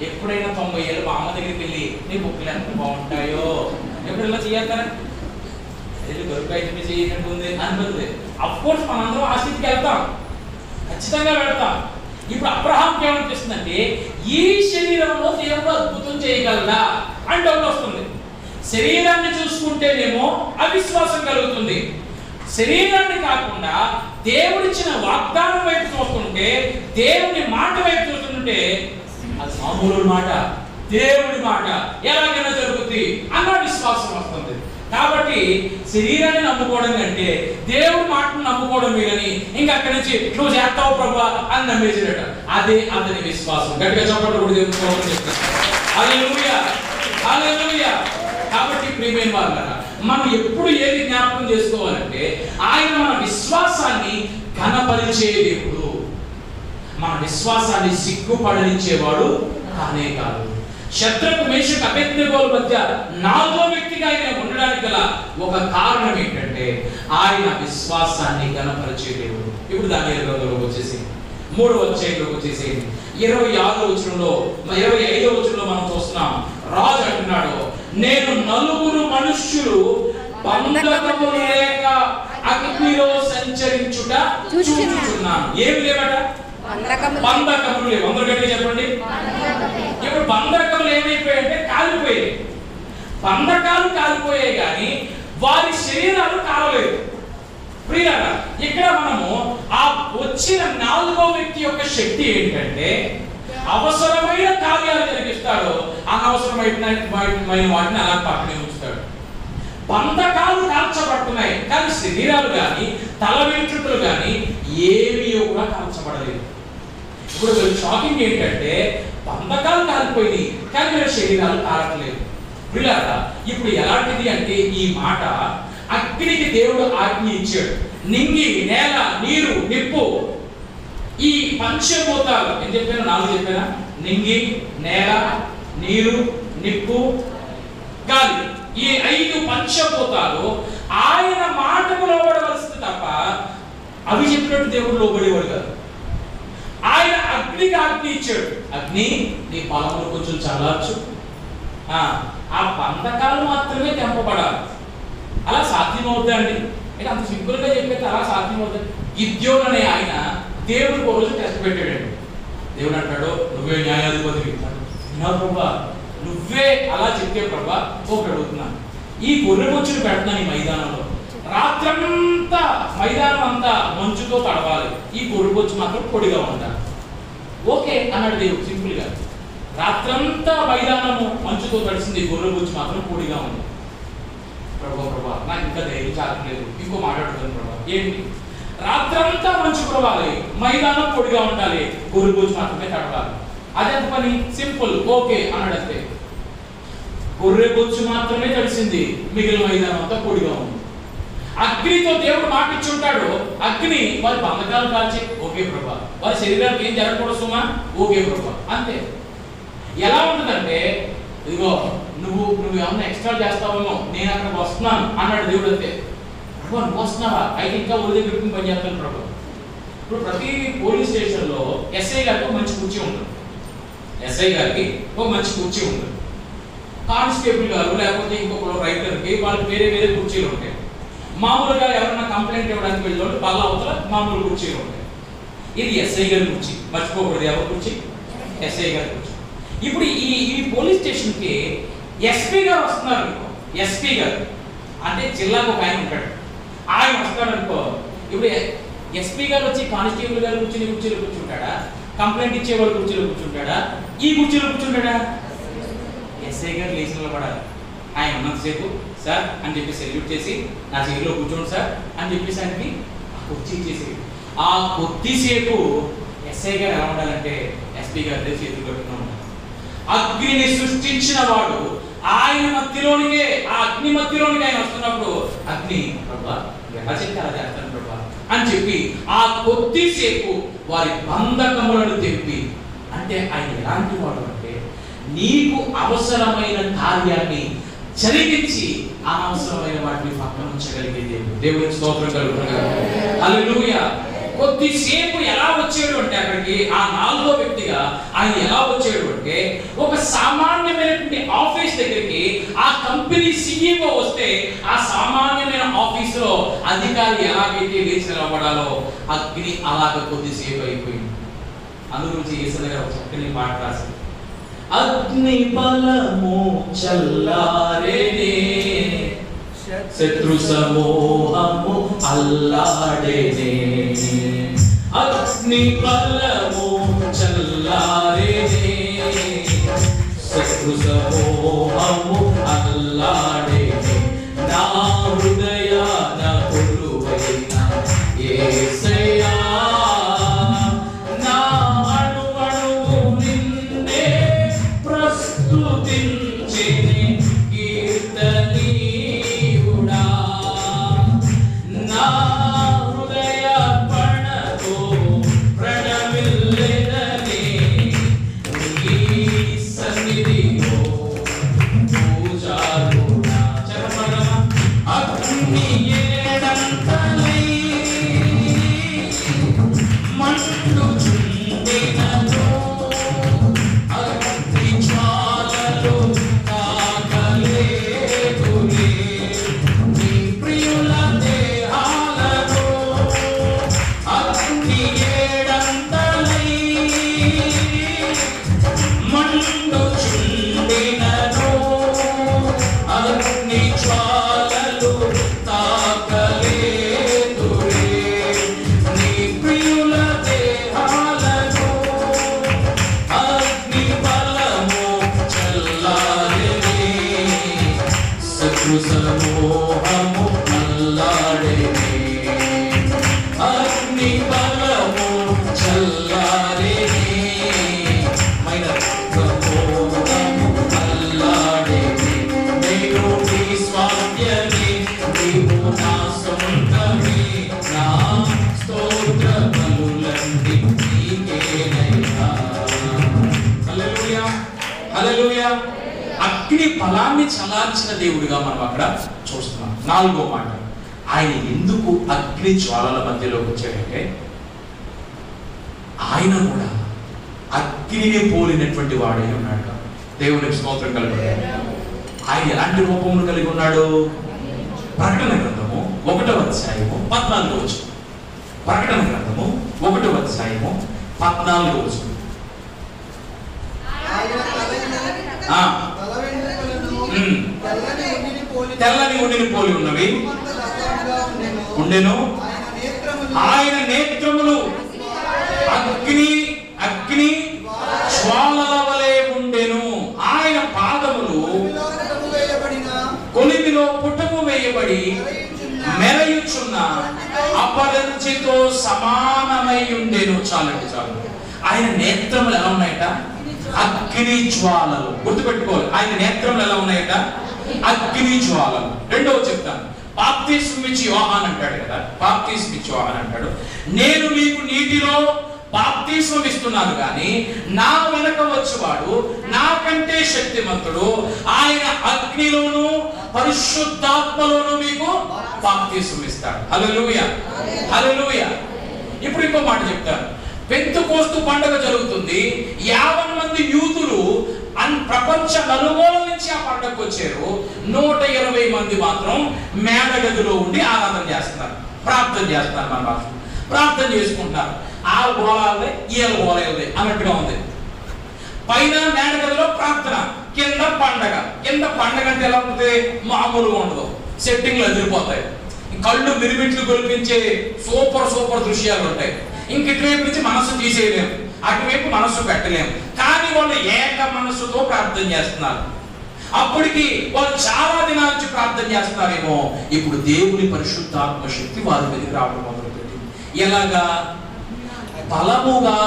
ఎప్పుడైనా 90 ఏళ్ళు మా అమ్మ దగ్గరికి వెళ్ళి నీ బొక్కలు ఎంత బాగుంటాయో ఎప్పుడు ఇలా చేయాలి దొరికైతే చేయనట్టుంది అనిపిస్తుంది. అఫ్కోర్స్ మనందరం ఆ స్థితికి వెళ్తాం, ఖచ్చితంగా వెళ్తాం. ఇప్పుడు అబ్రహాంకి ఏమనిపిస్తుందంటే ఈ శరీరంలో దేవుడు అద్భుతం చేయగలదా అని డౌట్ వస్తుంది. శరీరాన్ని చూసుకుంటేనేమో అవిశ్వాసం కలుగుతుంది. శరీరాన్ని కాకుండా దేవుడిచ్చిన వాగ్దానం వైపు చూస్తుంటే, దేవుని మాట వైపు చూస్తుంటే అది మామూలు మాట, దేవుడి మాట ఎలాగైనా జరుగుతుంది అన్న విశ్వాసం వస్తుంది. కాబట్టి శరీరాన్ని నమ్ముకోవడం కంటే దేవుడి మాటను నమ్ముకోవడం మీరని ఇంకా అక్కడి నుంచి నువ్వు చేస్తావు ప్రభువా అని నమ్మేసినట. అదే అతని విశ్వాసం. గట్టిగా చెప్పడం కూడా దేవుడు హల్లెలూయా. కాబట్టి ప్రియమైన వాళ్ళారా, మనం ఎప్పుడు ఏది జ్ఞాపకం చేసుకోవాలంటే ఆయన మన విశ్వాసాన్ని ఘనపరిచే దేవుడు, మన విశ్వాసాన్ని సిగ్గుపడనిచ్చేవాడు కానే కాదు. శత్రుకు మేషకు అబేద్నెగోల మధ్య 4వ వ్యక్తిగా ఆయన ఉండడానికి గల ఒక కారణం ఏంటంటే ఆయన విశ్వాసాన్ని ఘనపరిచే దేవుడు. ఇప్పుడు దానియేలు గ్రంథంలోకి వచ్చేసి 3వ అధ్యాయంలోకి వచ్చేసి 26వ వచనంలో 25వ వచనంలో మనం చూస్తున్నాం. రాజు అంటున్నాడు, నేను 4 మనుష్యులు బంధకము లేక అగ్నిలో సంచరించుట చూచుచున్నాను. ఏమి లేవట? బంధకములు లేవు. అందరూ గట్టిగా చెప్పండి. ఇప్పుడు బంధకములు ఏమైపోయాయంటే కాలిపోయాయి. బంధకాలు కాలిపోయాయి కానీ వారి శరీరాలు కాలలేదు. ప్రియులారా, ఇక్కడ మనము ఆ వచ్చిన 4వ వ్యక్తి యొక్క శక్తి ఏంటంటే అవసరమైన కార్యాలు జరిగిస్తాడు, అనవసరమైన వాటిని అలా పక్కనే ఉంచుతాడు. బంధకాలు కాల్చబడుతున్నాయి కానీ శరీరాలు కానీ తల వెంట్రుకలు కానీ ఏమీ కూడా కాల్చబడలేదు. ఇప్పుడు షాకింగ్ ఏంటంటే బంధకాలు కాలిపోయినాయి కానీ వీళ్ళ శరీరాలు కాలట్లేదు. ప్రియులారా, ఇప్పుడు ఎలాంటిది అంటే ఈ మాట అగ్నికి దేవుడు ఆజ్ఞ ఇచ్చాడు. నింగి, నేల, నీరు, నిప్పు, ఈ పంచభూతాలు ఏం చెప్పాను? 4 చెప్పానా? నింగి, నేల, నీరు, నిప్పు, గాలి, ఈ 5 పంచభూతాలు ఆయన మాటకు లోబడవలసింది తప్ప అవి చెప్పినట్టు దేవుడు లోబడేవాడు కాదు. ఆయన అగ్నికి ఆజ్ఞ ఇచ్చాడు, అగ్ని నీ పొలంలో కొంచెం చల్లార్చు, ఆ బంధకాలు మాత్రమే తెంపబడాలి. అలా సాధ్యమవుద్దా అండి? అంటే అంత సింపుల్ గా చెప్పేది అలా సాధ్యమవుతుంది. గిద్యోను అనే ఆయన దేవుడికి ఒక రోజు టెస్ట్ పెట్టాడండి. దేవుడు అంటాడు, నువ్వే న్యాయాధిపతివి. ప్రభా, నువ్వే అలా చెప్తే ప్రభా ఒకటి అడుగుతున్నాను, ఈ గొర్రె బొచ్చును పెడుతున్నాను ఈ మైదానంలో, రాత్రంతా మైదానం అంతా మంచుతో తడవాలి, ఈ గొర్రె బొచ్చు మాత్రం పొడిగా ఉండాలి. ఓకే అన్నాడు దేవుడు సింపుల్ గా. రాత్రంతా మైదానము మంచుతో తడిసింది, గొర్రె బొచ్చు మాత్రం పొడిగా ఉంది. ప్రభా నాకు ఇంకా ధైర్యం చాలలేదు, ఇంకో మాట్లాడుతుంది ప్రభా. ఏంటి? రాత్రంతా మంచు కురవాలి, మైదానం పొడిగా ఉండాలి, గొర్రె బొచ్చు మాత్రమే తడవాలి. అదెంత పని? సింపుల్. ఓకే అన్నాడు. అంతే, గొర్రె బొచ్చు మాత్రమే తడిసింది, మిగిలిన మైదానం అంతా పొడిగా ఉంది. అగ్నితో దేవుడు మాట ఇచ్చుంటాడు, అగ్ని వారి బంధకాలు కాల్చి ఓకే ప్రభా, వారి శరీరానికి ఏం జరగకూడదు సుమా, ఓకే ప్రభా. అంతే. ఎలా ఉంటుందంటే ఇదిగో నువ్వు ఏమన్నా ఎక్స్ట్రా చేస్తావేమో, నేను అక్కడికి వస్తున్నాను అన్నాడు దేవుడు. అంతే. ప్రభా నువ్వు వస్తున్నావా? అయితే ఇంకా ఒడి దగ్గర పని చేస్తాను ప్రభా. ఇప్పుడు ప్రతి పోలీస్ స్టేషన్లో ఎస్ఐ గారికి ఒక మంచి కుర్చీ ఉంటుంది, ఎస్ఐ గారికి ఒక మంచి కుర్చీ ఉంటుంది. కానిస్టేబుల్ గారు లేకపోతే ఇంకొక రైటర్కి వాళ్ళకి వేరే వేరే కుర్చీలు ఉంటాయి. మామూలుగా ఎవరైనా కంప్లైంట్ ఇవ్వడానికి వెళ్ళినప్పుడు బల్ల అవతల మామూలు కుర్చీలు ఉంటాయి. ఇది ఎస్ఐ గారి కుర్చీ, మర్చిపోకూడదు. ఎవరి కుర్చీ? ఎస్ఐ గారి కుర్చీ. ఇప్పుడు ఈ పోలీస్ స్టేషన్కి ఎస్పీ గారు వస్తున్నారు అనుకో, ఎస్పీ గారు అంటే జిల్లాకు ఒక ఆయన ఉంటాడు, ఆయన వస్తాడు అనుకో. ఇప్పుడు ఎస్పీ గారు వచ్చి కానిస్టేబుల్ గారు కుర్చీలో కూర్చుంటాడా? కంప్లైంట్ ఇచ్చేవాడు కుర్చీలో కూర్చుంటాడా? ఈ కుర్చీలో కూర్చుంటాడా? ఎస్ఐ గారు లేచి నిలబడాలి. ఆయన ఉన్నంతసేపు సార్ అని చెప్పి సెల్యూట్ చేసి నా సీట్లో కూర్చోండి సార్ అని చెప్పేసి ఆయనకి ఆ కుర్చీ ఇచ్చేసి ఆ కొద్దిసేపు ఎస్ఐ గారు ఎలా ఉండాలంటే ఎస్పీ గారి చేతులు కట్టుకుని ఉండాలి. అగ్నిని సృష్టించిన వాడు ఆయన మధ్యలోనికే, ఆ అగ్ని మధ్యలోనికి ఆయన వస్తున్నప్పుడు అగ్ని ప్రభా ఎలా చెప్తే అలా చేస్తాను ప్రభా అని చెప్పి ఆ కొద్దిసేపు వారి బంధకములను తెప్పి, అంటే ఆయన ఎలాంటి వాడు అంటే నీకు అవసరమైన కార్యాన్ని జరిగించి అనవసరమైన వాటిని పక్కన ఉంచగలిగే దేవుడు. దేవునికి స్తోత్రం కలుగునుగాక. హల్లెలూయా. కొద్దిసేపు ఎలా వచ్చాడు అంటే అక్కడికి ఆ 4వ వ్యక్తిగా ఆయన ఎలా వచ్చాడు అంటే ఒక సామాన్యమైనటువంటి ఆఫీస్ దగ్గరికి ఆ కంపెనీ CEO వస్తే ఆ సామాన్యమైన ఆఫీసులో అధికారి ఎలాగైతే లేచి నిలబడాలో అగ్ని అలాగ కొద్దిసేపు అయిపోయింది. అందు గురించి యేసయ్య గారు ఒక చక్కని పాట రాశారు. అగ్ని బలము చల్లారేనే, శత్రు సమూహము అల్లాడేనే. అగ్ని బలము చల్లారేనే, శత్రు సమూహము అల్లాడేనే. నా హృదయాన కొలువైన యేసయ్యా, నా అణువణువు నిన్నే ప్రస్తుతించెనే కీర్తనీయుడా. నా హృదయార్పణతో ప్రణమిల్లెదనే నీ సన్నిధిలో పూజారుడా. చెప్పగలమా? అగ్ని ఏడంతలై మండుచుండెనను, అగ్ని జ్వాలలు తాకలేదులే. నీ ప్రియుల దేహాలలో అగ్ని ఏడంతలై మండుచుండెనను, అగ్ని జ్వాలలు తాకలేదులే. నీ ప్రియుల దేహాలలో అగ్ని బలము చల్లారెనే, శత్రు సమూహము అల్లాడెనే. అగ్ని బలము చల్లారెనే, మైనర్ సమూహము అల్లాడెనే. నేను నీ స్వాస్థ్యమే, నీవు నా సొంతమే, నా స్తోత్ర బలులన్నీ నీకేనయ్యా. హల్లెలూయా, హల్లెలూయా. అగ్ని బలాన్ని చల్లార్చిన దేవుడిగా మనం అక్కడ చూస్తున్నాం. 4వ మాట, ఆయన ఎందుకు అగ్ని జ్వాలల మధ్యలోకి వచ్చాడంటే ఆయన కూడా అగ్నిని పోలినటువంటి వాడై ఉన్నాడు. దేవునికి స్తోత్రం కలుగుతుంది. ఆయన ఎలాంటి రూపమును కలిగి ఉన్నాడు? ప్రకటన గ్రంథము 1వ అధ్యాయము 14వ వచనం. ప్రకటన గ్రంథము 1వ అధ్యాయము 14వ వచనం. తెల్లని ఉండిని పోలి ఉన్నవి ఉండెను. ఆయన నేత్రములు అగ్ని అగ్ని జ్వాలల వలె ఉండెను. ఆయన పాదములు కొలిమిలో పుటము వేయబడి మెరయుచున్న అపరంజితో సమానమై ఉండెను. చాలండి చాలు. ఆయన నేత్రములు ఎలా ఉన్నాయట? అగ్ని జ్వాలలు. గుర్తుపెట్టుకోవాలి, ఆయన నేత్రములు ఎలా ఉన్నాయట? అగ్ని జ్వాలలు. రెండవ చెప్తాను. బాప్తిస్మం ఇచ్చి యోహాన్ అంటాడు కదా, బాప్తిస్మం ఇచ్చి యోహాన్ అంటాడు, నేను మీకు నీటిలో బాప్తిస్మం ఇస్తున్నాను కానీ నా వెనక వచ్చేవాడు నాకంటే శక్తిమంతుడు, ఆయన అగ్నిలోను పరిశుద్ధాత్మలోను మీకు బాప్తిస్మం ఇస్తాడు. హల్లెలూయా, హల్లెలూయా. ఇప్పుడు ఇంకో మాట చెప్తాను. పెంతెకోస్తు పండుగ జరుగుతుంది. 50 మంది యూదులు ప్రపంచ నలుమూల నుంచి ఆ పండుగకు వచ్చారు. 120 మంది మాత్రం మేడగదిలో ఉండి ఆరాధన చేస్తున్నారు, ప్రార్థన చేస్తున్నారు. మన భాష ప్రార్థన చేసుకుంటున్నారు. ఆ గోళాలే ఈల గోళాలే అన్నట్టుగా ఉంది. పైన మేడగదిలో ప్రార్థన, కింద పండగ. కింద పండగ అంటే ఎలా ఉంటుంది? మామూలుగా ఉండదు, సెట్టింగ్లు ఎదిరిపోతాయి, కళ్ళు మిరిమిట్లు గొలిపించే సూపర్ సూపర్ దృశ్యాలు ఉంటాయి. ఇంక ఇటువైపు నుంచి మనస్సు తీసేయలేము, అటువైపు మనస్సు పెట్టలేము. కానీ వాళ్ళు ఏక మనస్సుతో ప్రార్థన చేస్తున్నారు. అప్పటికి వాళ్ళు చాలా దినాల నుంచి ప్రార్థన చేస్తున్నారేమో. ఇప్పుడు దేవుని పరిశుద్ధాత్మ శక్తి వారి మీదకి రావడం మొదలుపెట్టింది. ఎలాగా? బలముగా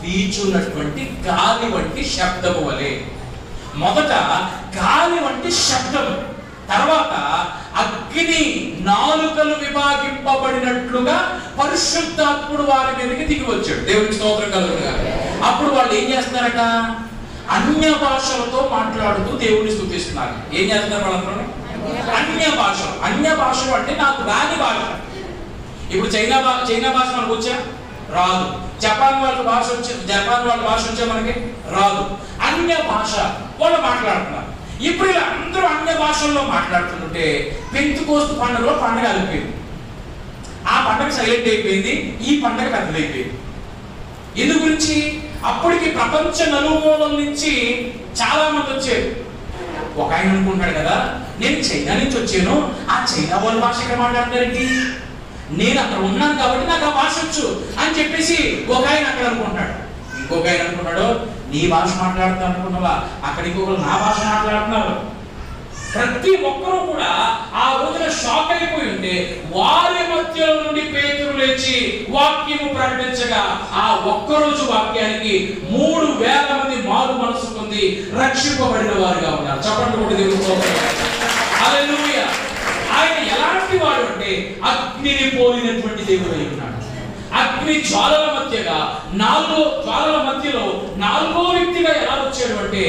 వీచున్నటువంటి గాలి వంటి శబ్దము వలె. మొదట గాలి వంటి శబ్దం, తర్వాత అగ్ని నాలుకలు విభాగింపబడినట్లుగా పరిశుద్ధాత్ముడు వారి మీదకి దిగి వచ్చాడు. దేవునికి స్తోత్రం కలుగునుగా. అప్పుడు వాళ్ళు ఏం చేస్తున్నారట? అన్య భాషలతో మాట్లాడుతూ దేవుడిని స్తుతిస్తున్నారు. ఏం చేస్తున్నారు వాళ్ళందరూ? అన్య భాషలు అంటే నాకు రాని భాష. ఇప్పుడు చైనా భాష మనకు వచ్చా? రాదు. జపాన్ వాళ్ళ భాష వచ్చా మనకి? రాదు. అన్య భాష వాళ్ళు మాట్లాడుతున్నారు. ఇప్పుడు ఇలా అందరూ అన్య భాషల్లో మాట్లాడుతుంటే పెంతెకోస్తు పండుగలో పండుగ అయిపోయింది. ఆ పండుగ సైలెంట్ అయిపోయింది, ఈ పండుగ పెద్దదైపోయింది. ఎందు గురించి? అప్పటికి ప్రపంచ నలుమూలల నుంచి చాలా మంది వచ్చారు. ఒక ఆయన అనుకుంటాడు కదా, నేను చైనా నుంచి వచ్చాను, ఆ చైనా వాళ్ళ భాష ఇక్కడ మాట్లాడతారేంటి, నేను అక్కడ ఉన్నాను కాబట్టి నాకు ఆ భాష వచ్చు అని చెప్పేసి ఒక ఆయన అక్కడ అనుకుంటాడు. ఇంకొక ఆయన అనుకున్నాడు, నీ భాష మాట్లాడుతా అనుకున్నావా, అక్కడ ఇంకొకరు నా భాష మాట్లాడుతున్నారు. ప్రతి ఒక్కరూ కూడా ఆ రోజున షాక్ అయిపోయి ఉంటే వారి మధ్యలో నుండి పేతురు లేచి వాక్యము ప్రకటించగా ఆ ఒక్కరోజు వాక్యానికి 3,000 మంది మారు మనసు పొంది రక్షింపబడిన వారుగా ఉన్నారు. చెప్పండి కూడా దేవుని స్తోత్రం. హల్లెలూయా. ఆయన ఎలాంటి వాడు అంటే అగ్నిని పోలినటువంటి దేవుడు అయి ఉన్నాడు. అగ్ని జ్వాలల మధ్యలో నాలుగో వ్యక్తిగా ఎలా వచ్చాడు అంటే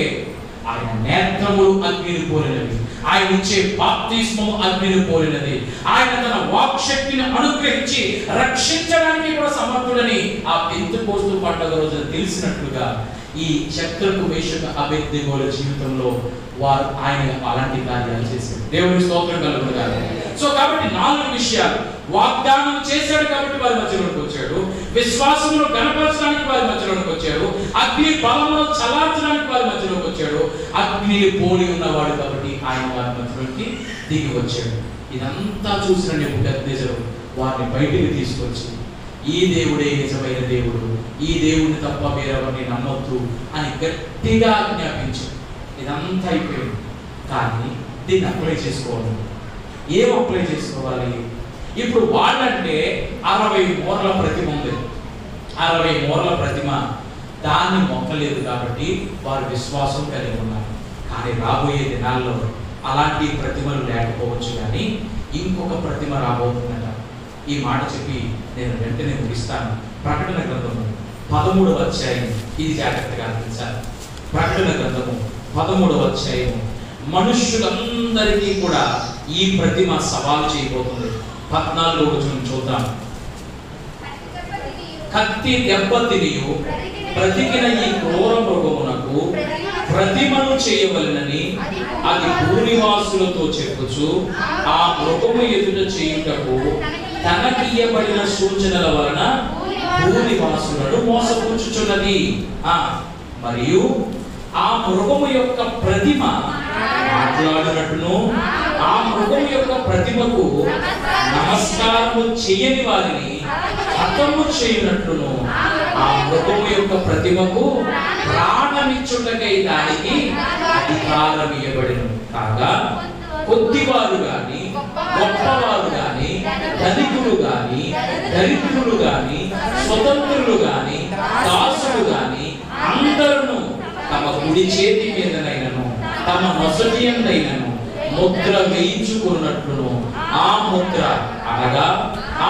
ఆయన నేత్రములు అగ్నిని పోలినవి, ఆయన ఇచ్చే బాప్తిస్మము అగ్నిని పోలినది, ఆయన తన వాక్ శక్తిని అనుగ్రహించి రక్షించడానికి కూడా సమర్థుడని ఆ పెంతెకోస్తు పండుగ రోజున తెలిసినట్లుగా ఈ శత్రుకు మేషక అబేద్నెగోల జీవితంలో వారు ఆయన అలాంటి కార్యాలు చేశారు. దేవుని స్తోత్రం కలుగునుగాక. సో కాబట్టి 4 విషయాలు. వాగ్దానం చేశాడు కాబట్టి వారి మధ్యలోకి వచ్చాడు, విశ్వాసమును గణపరచడానికి వారి మధ్యలోకి వచ్చాడు, అగ్ని బలమును చల్లార్చడానికి వారి మధ్యలోకి వచ్చాడు, అగ్నిని పోలి ఉన్నవాడు కాబట్టి ఆయన వారి మధ్యలోకి దిగి వచ్చాడు. ఇదంతా చూసిన నెబుకద్నెజరు వారిని బయటికి తీసుకొచ్చి ఈ దేవుడే నిజమైన దేవుడు, ఈ దేవుడిని తప్ప వేరెవరిని నమ్మొద్దు అని గట్టిగా ఆజ్ఞాపించాడు. ఇదంతా అయిపోయింది. కానీ దీన్ని అప్లై చేసుకోవాలి. ఏం అప్లై చేసుకోవాలి? ఇప్పుడు వాళ్ళంటే 60 మూరల ప్రతిమ ఉంది. 60 మూరల ప్రతిమ దాన్ని మొక్కలేదు కాబట్టి వారు విశ్వాసం కలిగి ఉన్నారు. కానీ రాబోయే దినాల్లో అలాంటి ప్రతిమలు లేకపోవచ్చు, కానీ ఇంకొక ప్రతిమ రాబోతుందట. ఈ మాట చెప్పి నేను వెంటనే ముగిస్తాను. ప్రకటన గ్రంథము 13వ అధ్యాయం, ఇది జాగ్రత్తగా ఆలోచించాలి. ప్రకటన గ్రంథము 13వ అధ్యాయం, మనుష్యులందరికీ కూడా ఈ ప్రతిమ సవాలు చేయబోతుంది. 14వ వచనం చూద్దాం. కత్తి దెబ్బ తినియు బ్రతికిన ఈ క్రూర మృగమునకు ప్రతిమను చేయవలెనని అది భూనివాసులతో చెప్పుచు ఆ మృగము ఎదుట చేయుటకు తనకియ్యబడిన సూచనల వలన భూనివాసులను మోసపుచ్చుచున్నది. మరియు ఆ మృగము యొక్క ప్రతిమ మాట్లాడినట్టును ఆ మృగము యొక్క ప్రతిమకు నమస్కారము చేయని వారిని హతము చేయనట్లును ఆ మృగము యొక్క ప్రతిమకు ప్రాణమిచ్చుటకై దానికి అధికారం ఇవ్వబడిను. కాగా కొద్దివారు గాని గొప్పవారు గాని ధనికులు గాని దరిద్రులు గాని స్వతంత్రులు గాని దాసులు గాని అందరూ తమ కుడి చేతి మీదనైనను తమ నొసటి యందైనను ముద్ర వేయించుకున్నట్లును ఆ ముద్ర అనగా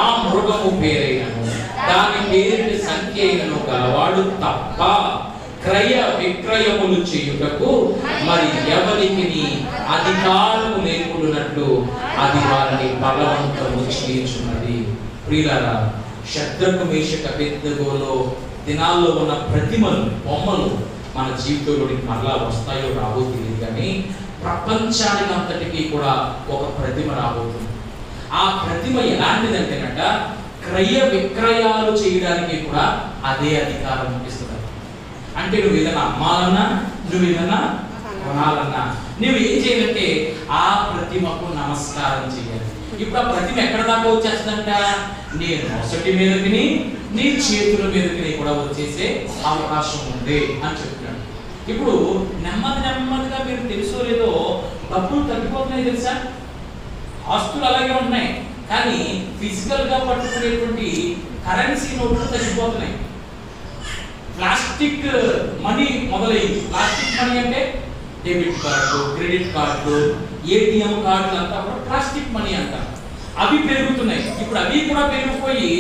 ఆ మృగము పేరైనను దాని పేరుని సంఖ్య అయినను గలవాడు తప్ప క్రయ విక్రయములు చేయుటకు మరి ఎవరికి అధికారము లేకున్నట్లు అది వారిని బలవంతము చేయుచున్నది. ప్రియులారా, శద్రకు మేషక అబేద్నెగోలో దినాల్లో ఉన్న ప్రతిమలు, బొమ్మలు మన జీవితంలోకి మరలా వస్తాయో రావో తెలియదు, కానీ ప్రపంచానికి అంతటికీ కూడా ఒక ప్రతిమ రాబోతుంది. ఆ ప్రతిమ ఎలాంటిదంటేనట క్రయ విక్రయాలు చేయడానికి కూడా అదే అధికారం ఇస్తున్నారు. అంటే నువ్వు ఏదైనా అమ్మాలన్నా, నువ్వు ఏదైనా కొనాలన్నా నువ్వు ఏం చేయాలంటే ఆ ప్రతిమకు నమస్కారం చేయాలి. ఇప్పుడు ఆ ప్రతిమ ఎక్కడ దాకా వచ్చేస్తుందంట? నీ నొసటి మీదకి నీ చేతుల మీదకి కూడా వచ్చేసే అవకాశం ఉంది అని చెప్తున్నాడు. ఇప్పుడు నెమ్మదిగా మీరు తెలుసో లేదో డబ్బులు తగ్గిపోతున్నాయి తెలుసా? ఆస్తులు అలాగే ఉన్నాయి, కానీ ఫిజికల్ గా పట్టుకునేటువంటి కరెన్సీ నోట్లు తగ్గిపోతున్నాయి. ప్లాస్టిక్ మనీ మొదలైంది. ప్లాస్టిక్ మనీ అంటే debit card, credit card, ATM కార్డులు అంతా కూడా ప్లాస్టిక్ మనీ అంటారు. అవి పెరుగుతున్నాయి. ఇప్పుడు అవి కూడా పెరిగిపోయి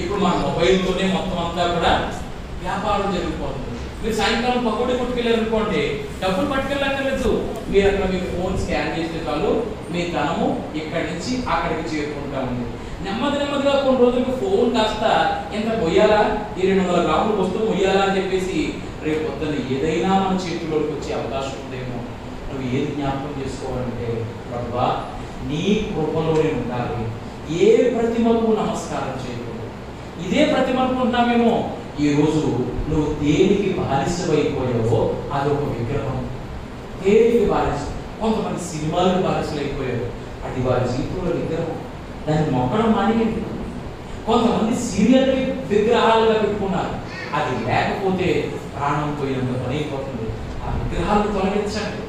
ఇప్పుడు మన మొబైల్తోనే మొత్తం అంతా కూడా వ్యాపారం జరిగిపోతుంది. మీరు సాయంకాలం పకోడీ కొట్టుకెళ్ళారు అనుకోండి, డబ్బులు పట్టుకెళ్ళక్కర్లేదు. మీరు అక్కడ మీ ఫోన్ స్కాన్ చేస్తే చాలు మీ ధనము ఇక్కడి నుంచి అక్కడికి చేరుకుంటా ఉంది. నెమ్మదిగా కొన్ని రోజులకు ఫోన్ కాస్త ఎంత మొయ్యాలా, ఈ 200 గ్రాముల వస్తువు మొయ్యాలా అని చెప్పేసి రేపు పొద్దున్న ఏదైనా మన చేతిలోకి వచ్చే అవకాశం ఉందేమో. నువ్వు ఏది జ్ఞాపకం చేసుకోవాలంటే, ప్రభువా నీ కృపలోనే ఉండాలి. ఏ ప్రతిమకు నమస్కారం చేయకూడదు. ఇదే ప్రతిమ అనుకుంటున్నామేమో. ఈ రోజు నువ్వు దేనికి బానిసమైపోయావో అది ఒక విగ్రహం. దేనికి బానిస? కొంతమంది సినిమాలకు బానిసలు అయిపోయారు, అది వారి జీవితంలో విగ్రహం. దాన్ని మొక్కడం మానేయండి. కొంతమంది సీరియల్ విగ్రహాలుగా పెట్టుకున్నారు, అది లేకపోతే ప్రాణం పోయినంత పని అయిపోతుంది. ఆ విగ్రహాలను తొలగించండి.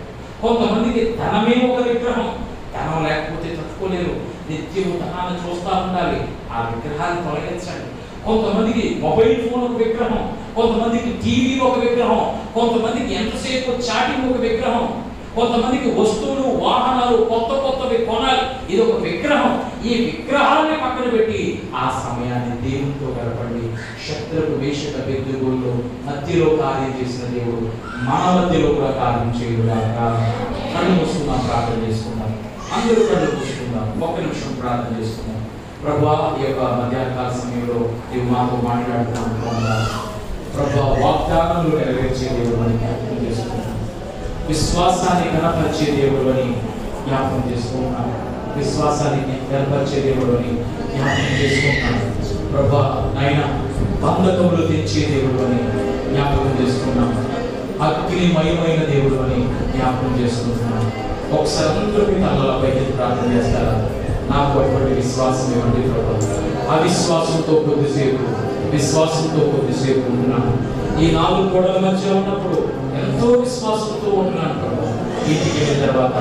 కొంతమందికి ధనమే ఒక విగ్రహం, ధనం లేకపోతే తట్టుకోలేరు, నిత్యం ధనాన్ని చూస్తూ ఉండాలి. ఆ విగ్రహాన్ని తొలగించండి. కొంతమందికి మొబైల్ ఫోన్ ఒక విగ్రహం, కొంతమందికి టీవీ ఒక విగ్రహం, కొంతమందికి ఎంతసేపు చాటింగ్ ఒక విగ్రహం, కొంతమందికి వస్తువులు వాహనాలు కొత్తవి కొనాలి, ఇది ఒక విగ్రహం. ఈ విగ్రహాన్ని పక్కన పెట్టి ఆ సమయాన్ని దేవునితో గడపండి. శత్రువు వేషక బెద్దుగోల్లో మధ్యలో కార్యం చేసిన దేవుడు మన మధ్యలో కూడా కార్యం చేయడుగాక. కళ్ళు మూసుకుందాం, ప్రార్థన చేసుకుందాం. అందరూ కళ్ళు మూసుకుందాం, 1 నిమిషం ప్రార్థన చేసుకుందాం. ప్రభువా ఈ యొక్క మధ్యాహ్న కాల సమయంలో నీవు మాతో మాట్లాడుతున్నాను. ప్రభువా వాగ్దానాలు నెరవేర్చే దేవుడు అని జ్ఞాపకం చేసుకుంటున్నాను. విశ్వాసాన్ని కనపరిచే దేవుడు అని జ్ఞాపకం చేసుకుంటున్నాను. విశ్వాసాన్ని కనపరిచే దేవుడు అని జ్ఞాపకం చేసుకుంటున్నాను. ప్రభువా నాయన బంధకములు తెచ్చే దేవుడు అని జ్ఞాపకం చేసుకున్నాను. అగ్నిమయమైన దేవుడు అని జ్ఞాపకం చేసుకుంటున్నాను. ఒకసారి అందరూ మీ తలలపై ప్రార్థన చేస్తారా? నాకు అటువంటి విశ్వాసం ఇవ్వండి ప్రభు. అవిశ్వాసంతో కొద్దిసేపు ఉంటున్నాను. ఈ 4 గోడల మధ్య ఉన్నప్పుడు ఎంతో విశ్వాసంతో ఉంటున్నాను ప్రభు. ఇంటికి వెళ్ళిన తర్వాత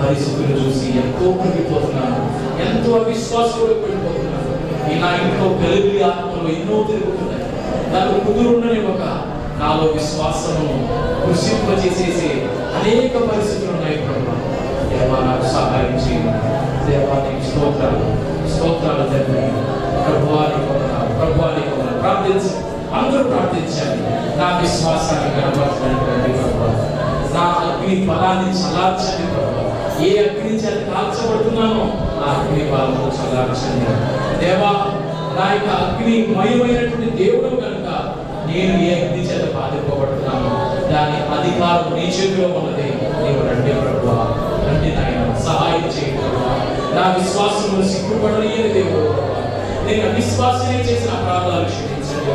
పరిస్థితులు చూసి ఎంతో కృంగిపోతున్నాను, ఎంతో అవిశ్వాసంలో వెళ్ళిపోతున్నాను. ఈ నా ఇంట్లో గలిబిలి ఆత్మలు ఎన్నో తిరుగుతున్నాయి. నాకు కుదురుండనివ్వక నాలో విశ్వాసము కృషింపజేసేసి అనేక పరిస్థితులు ఉన్నాయి ప్రభు. దేవా నాకు సహాయం చేయండి. దేవానికి స్తోత్రాలు తండ్రి. ప్రభువానికి ప్రార్థించి అందరూ ప్రార్థించండి. నా విశ్వాసాన్ని కనపరచండి ప్రభు. నా అగ్ని బలాన్ని చల్లార్చండి ప్రభు. ఏ అగ్ని చేత కాల్చబడుతున్నానో ఆ అగ్ని బలము చల్లార్చండి దేవా. నా యొక్క అగ్ని మయమైనటువంటి దేవుడు కనుక నేను ఏ అగ్ని చేత బాధింపబడుతున్నానో దాని అధికారం నీ చేతిలో ఉన్నది. నీవు రండి ప్రభువా, రండి నాయన, సహాయం చేయండి ప్రభువా. నా విశ్వాసంలో సిగ్గుపడలేని దేవుడు ప్రభువా. నేను అవిశ్వాసనే చేసిన అపరాధాలు క్షమించండి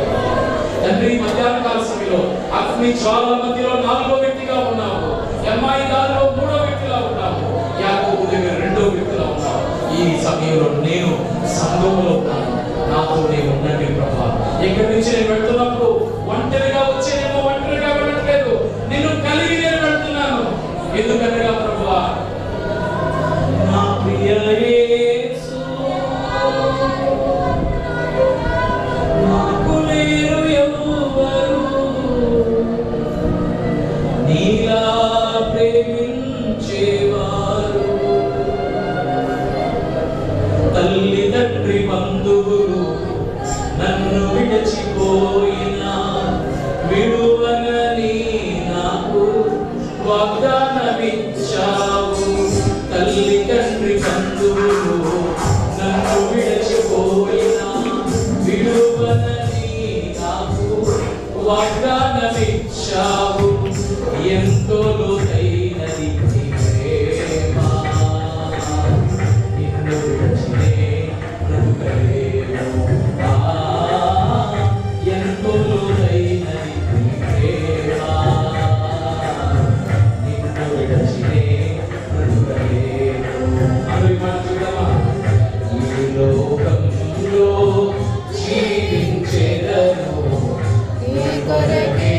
తండ్రి. మధ్యాహ్న కాల సమయంలో అగ్ని జ్వాలల మధ్యలో 4వ వ్యక్తిగా ఉన్నావు, ఎమ్మాయి దారిలో 3వ వ్యక్తిగా ఉన్నావు, యాకోబు దగ్గర 2వ వ్యక్తిగా ఉన్నావు. ఈ సమయంలో నేను సంఘంలో ఉన్నాను, నాతో నేను ఉండండి ప్రభువా. ఇక్కడి నుంచి నేను వెళ్తున్నప్పుడు ఒంటరిగా వచ్చేనేమో, ఒంటరిగా వెళ్ళట్లేదు, నిన్ను కలిగి నేను వెళ్తున్నాను. ఎందుకనగా ప్రభువా, నా ప్రియ యేసు నాకు లేరు ఎవరు నీలా ప్రేమించేవారు. తల్లి తండ్రి బంధువులు నన్ను విడిచిపోయినా విడువనని నాకు వాగ్దానమిచ్చావు. తల్లి తండ్రి బంధువులు నన్ను విడిచిపోయినా విడువనని నాకు వాగ్దానమిచ్చావు. ఎంతో లోతైనది నీ ప్రేమ, నిన్ను విడిచినే బ్రతుకలేను. ఎంతో లోతైనది నీ ప్రేమ, నిన్ను విడిచినే బ్రతుకలేను. అందరూ చూద్దామా? ఈ లోకంలో జీవించెదను నీ కొరకే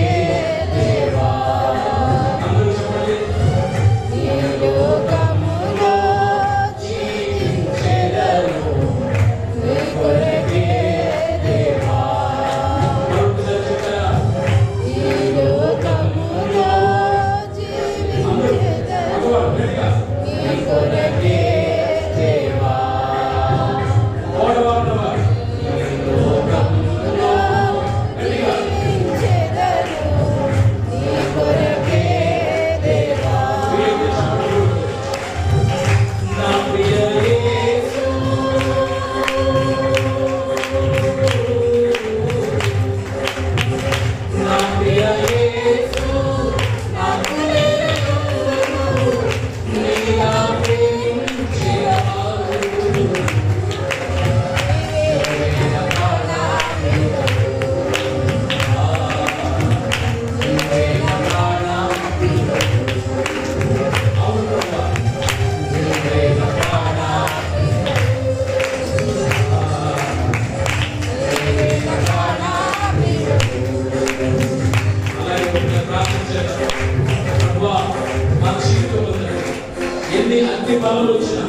ఎన్ని అగ్ని బాధలు వచ్చినా,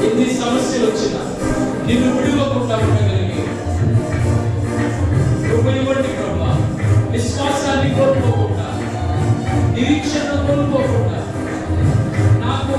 ఎన్ని సమస్యలు వచ్చినా నిన్ను విడివకుండా ఉండగలిగి ఇవ్వండి ప్రభా. విశ్వాసాన్ని కోల్పోకుండా, నిరీక్షణ కోల్పోకుండా, నాకు